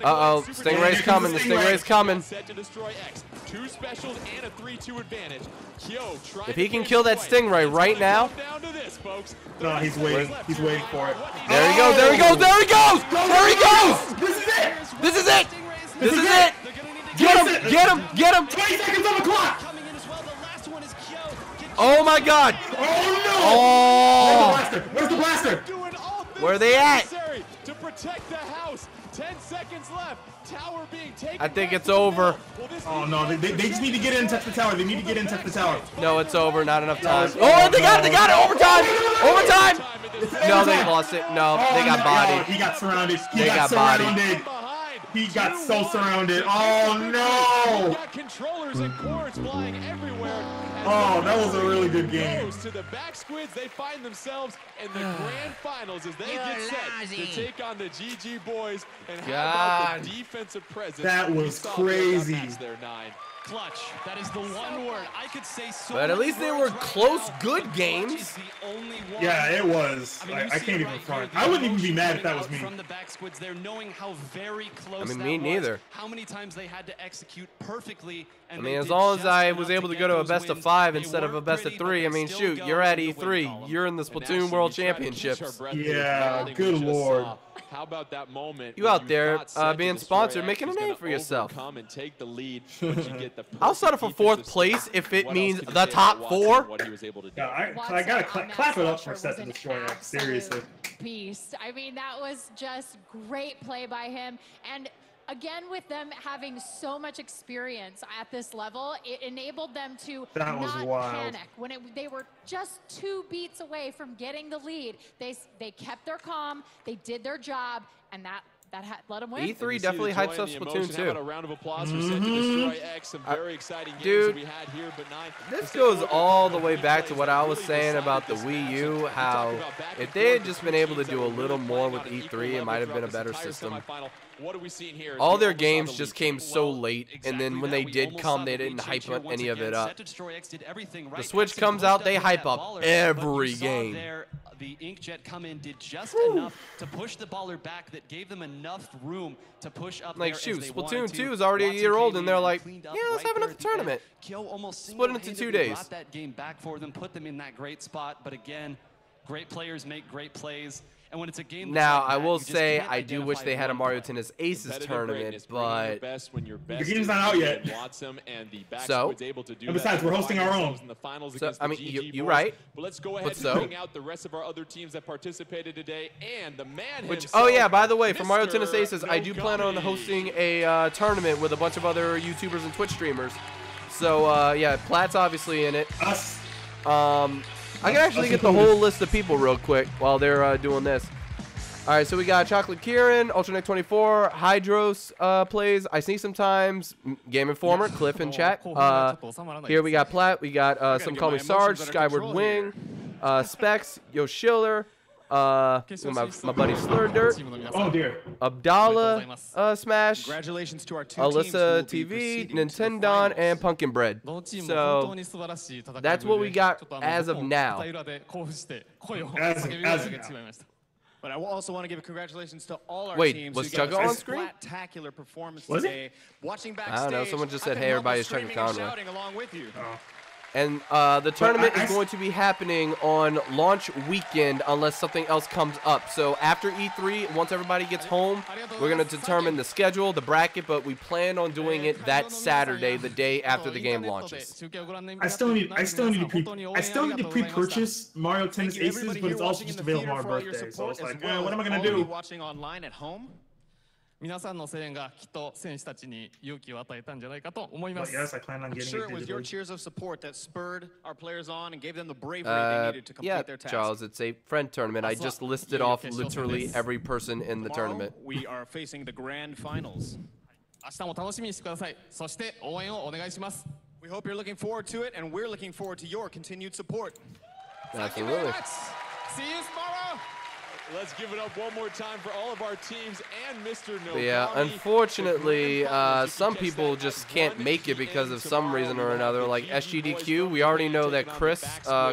Uh-oh, Stingray's coming. The Stingray's coming. Set to destroy X. 2 specials and a 3-2 advantage. Kyo trying If he to can get kill that Stingray. Stingray It's right gonna now. come down to this, folks. No, he's waiting. He's waiting for it. There he goes. There he goes. There he goes. There he goes. This is it. This is it. This is it. Get him. Get him. Get him. 20 seconds on the clock. Coming in as well. The last one is Kyo. Oh my God. Oh no. Oh. Where's the blaster? Where's the blaster? Doing all things Where they at? necessary to protect the house. 10 seconds left. Tower being taken. I think back it's to the over. middle. Will this Oh be no, the they just need to get in and touch the tower. They need to get in and touch the tower. No, it's over. Not enough time. it's Oh, over. they got it. They got it. Overtime. Overtime. time in this No, they lost it. No, they got Oh, bodied. He got surrounded. They got bodied. behind? He got so surrounded. Oh no. Got controllers and cords flying everywhere. Oh, that was a really good game. Goes to the back squids. They find themselves in the grand finals as they get set to take on the GG boys. And how about God. the defensive presence? That we was saw play on crazy. maps there, 9. Clutch. That is the one word. I could say so But at many least they words were right close, now. good Clutch games. is the only one. Yeah, it was. mean, I you can't see it even right front. here, I the wouldn't even be emotion mad if that coming was out me. From the back squids, they're knowing how very close I mean, that me was, neither. how many times they had to execute perfectly. And I they mean, as did long as just I enough was able to get go to a those best of wins. 5 They instead of a weren't best of pretty, but 3, I they mean, still shoot, go you're at in the win E3. column. You're in the And Splatoon Ashley, World we tried to catch Championships. our breath Yeah, with good what we just lord. saw. How about that moment? You out there being sponsored, making a name for yourself. And take the lead once you get the I'll settle for 4th place if it means the top 4. What he was able to do. Yeah, I gotta clap it up for Set to Destroy X. Seriously. Beast. I mean, that was just great play by him. And again, with them having so much experience at this level, it enabled them to not panic. When they were just 2 beats away from getting the lead, they kept their calm, they did their job, and that let them win. E3 definitely hypes up Splatoon too. A round of applause for Set to Destroy X. Some very exciting games dude, that we had here, but this goes all the way back to what I was saying about the Wii U, how if they had just been able to do a little more with E3, it might have been a better system. What are we seeing here? All their games just came so late, and then when they did come, they didn't hype any of it up. The Switch comes out, they hype up every game. The Inkjet come in, did just enough to push the baller back that gave them enough room to push up. Like, shoot, Splatoon 2 is already a year old, and they're like, yeah, let's have another tournament. Split into 2 days. Got that game back for them, put them in that great spot, but again, great players make great plays. And when it's a game now, I will say I do wish they had a Mario Tennis Aces tournament, but the game's not out yet. So, and besides, we're hosting our own. So, I mean, you're right. But let's go ahead and bring out the rest of our other teams that participated today, and the man himself. Oh yeah, by the way, for Mario Tennis Aces, I do plan on hosting a tournament with a bunch of other YouTubers and Twitch streamers. So yeah, Platt's obviously in it. Us. I can actually get the whole list of people real quick while they're doing this. All right, so we got Chocolate Kieran, Ultranick 24, Hydros plays. I see sometimes Game Informer, Cliff in chat. Here we got Platt. We got some call me Sarge, Skyward Wing, Specs, Yo Schiller. My buddy Slur Dirt. Oh dear. Abdallah Smash. Congratulations to our 2 Alyssa TV, Nintendon, and Pumpkin Bread. So that's what we got as of now. But I also want to give a congratulations to all our Wait, teams. was Chugga on screen? Spectacular performance was today. It? Watching backstage, I don't know. Someone just said, "Hey, everybody, it's Chugga Conroy." Along with you. And the tournament is going to be happening on launch weekend unless something else comes up. So after E3, once everybody gets home, we're going to determine the schedule, the bracket, but we plan on doing it that Saturday, the day after the game launches. I still need to pre-purchase Mario Tennis Aces, but it's also just available on our birthday. So it's like, what am I going to do? Watching online at home? 皆さんの声援がきっと選手たちに勇気を与えたんじゃないかと思います。 Yes, I plan on getting Sure, it was your cheers of support that spurred our players on and gave them the bravery they needed to complete their task. Charles, it's a friend tournament. I just listed off literally every person in the tournament. We are facing the grand finals. 明日も楽しみにしてください。そして応援をお願いします。 We hope you're looking forward to it, and we're looking forward to your continued support. Absolutely. See you tomorrow. Let's give it up one more time for all of our teams and Mr. No. Yeah, unfortunately, some people just can't make it because of some reason or another. Like SGDQ, we already know that Chris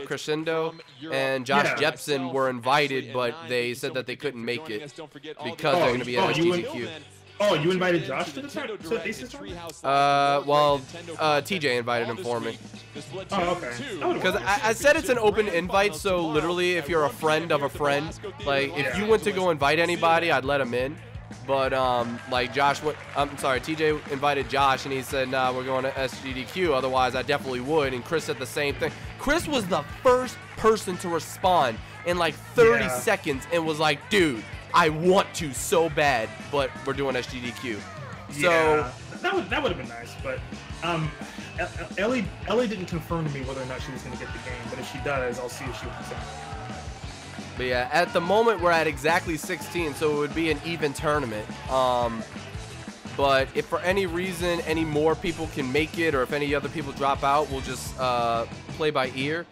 Crescendo and Josh Jepson were invited, but they said that they couldn't make it because they're going to be at SGDQ. Oh, you invited Josh to the Aces tournament? Well, TJ invited him for me. Oh, okay. Because I said it's an open invite, so literally if you're a friend of a friend, like if you went to go invite anybody, I'd let him in. But like Josh went, I'm sorry, TJ invited Josh and he said, nah, we're going to SGDQ, otherwise I definitely would. And Chris said the same thing. Chris was the first person to respond in like 30 seconds and was like, dude, I want to so bad, but we're doing SGDQ. So yeah, that would have been nice, but Ellie didn't confirm to me whether or not she was going to get the game, but if she does, I'll see if she wants it. But yeah, at the moment we're at exactly 16, so it would be an even tournament. But if for any reason any more people can make it, or if any other people drop out, we'll just play by ear.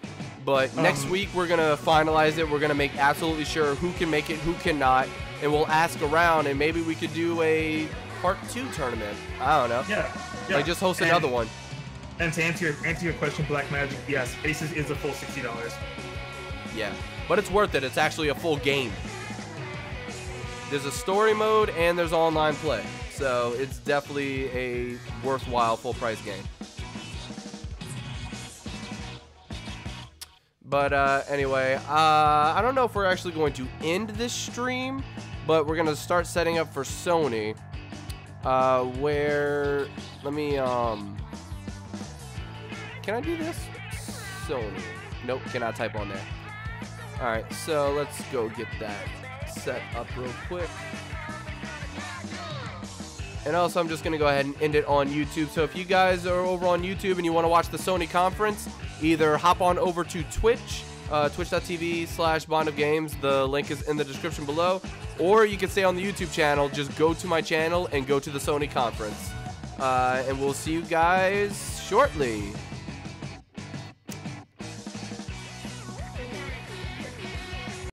But next week, we're going to finalize it. We're going to make absolutely sure who can make it, who cannot. And we'll ask around, and maybe we could do a part 2 tournament. I don't know. Yeah. Like, just host another one. And to answer your question, Black Magic, yes, Aces is a full $60. Yeah. But it's worth it. It's actually a full game. There's a story mode, and there's online play. So it's definitely a worthwhile full-price game. But anyway, I don't know if we're actually going to end this stream, but we're gonna start setting up for Sony. Where let me can I do this? Sony. Nope, cannot type on there. All right, so let's go get that set up real quick. And also, I'm just going to go ahead and end it on YouTube. So if you guys are over on YouTube and you want to watch the Sony conference, either hop on over to Twitch, twitch.tv/BondOfGames. The link is in the description below. Or you can stay on the YouTube channel. Just go to my channel and go to the Sony conference. And we'll see you guys shortly.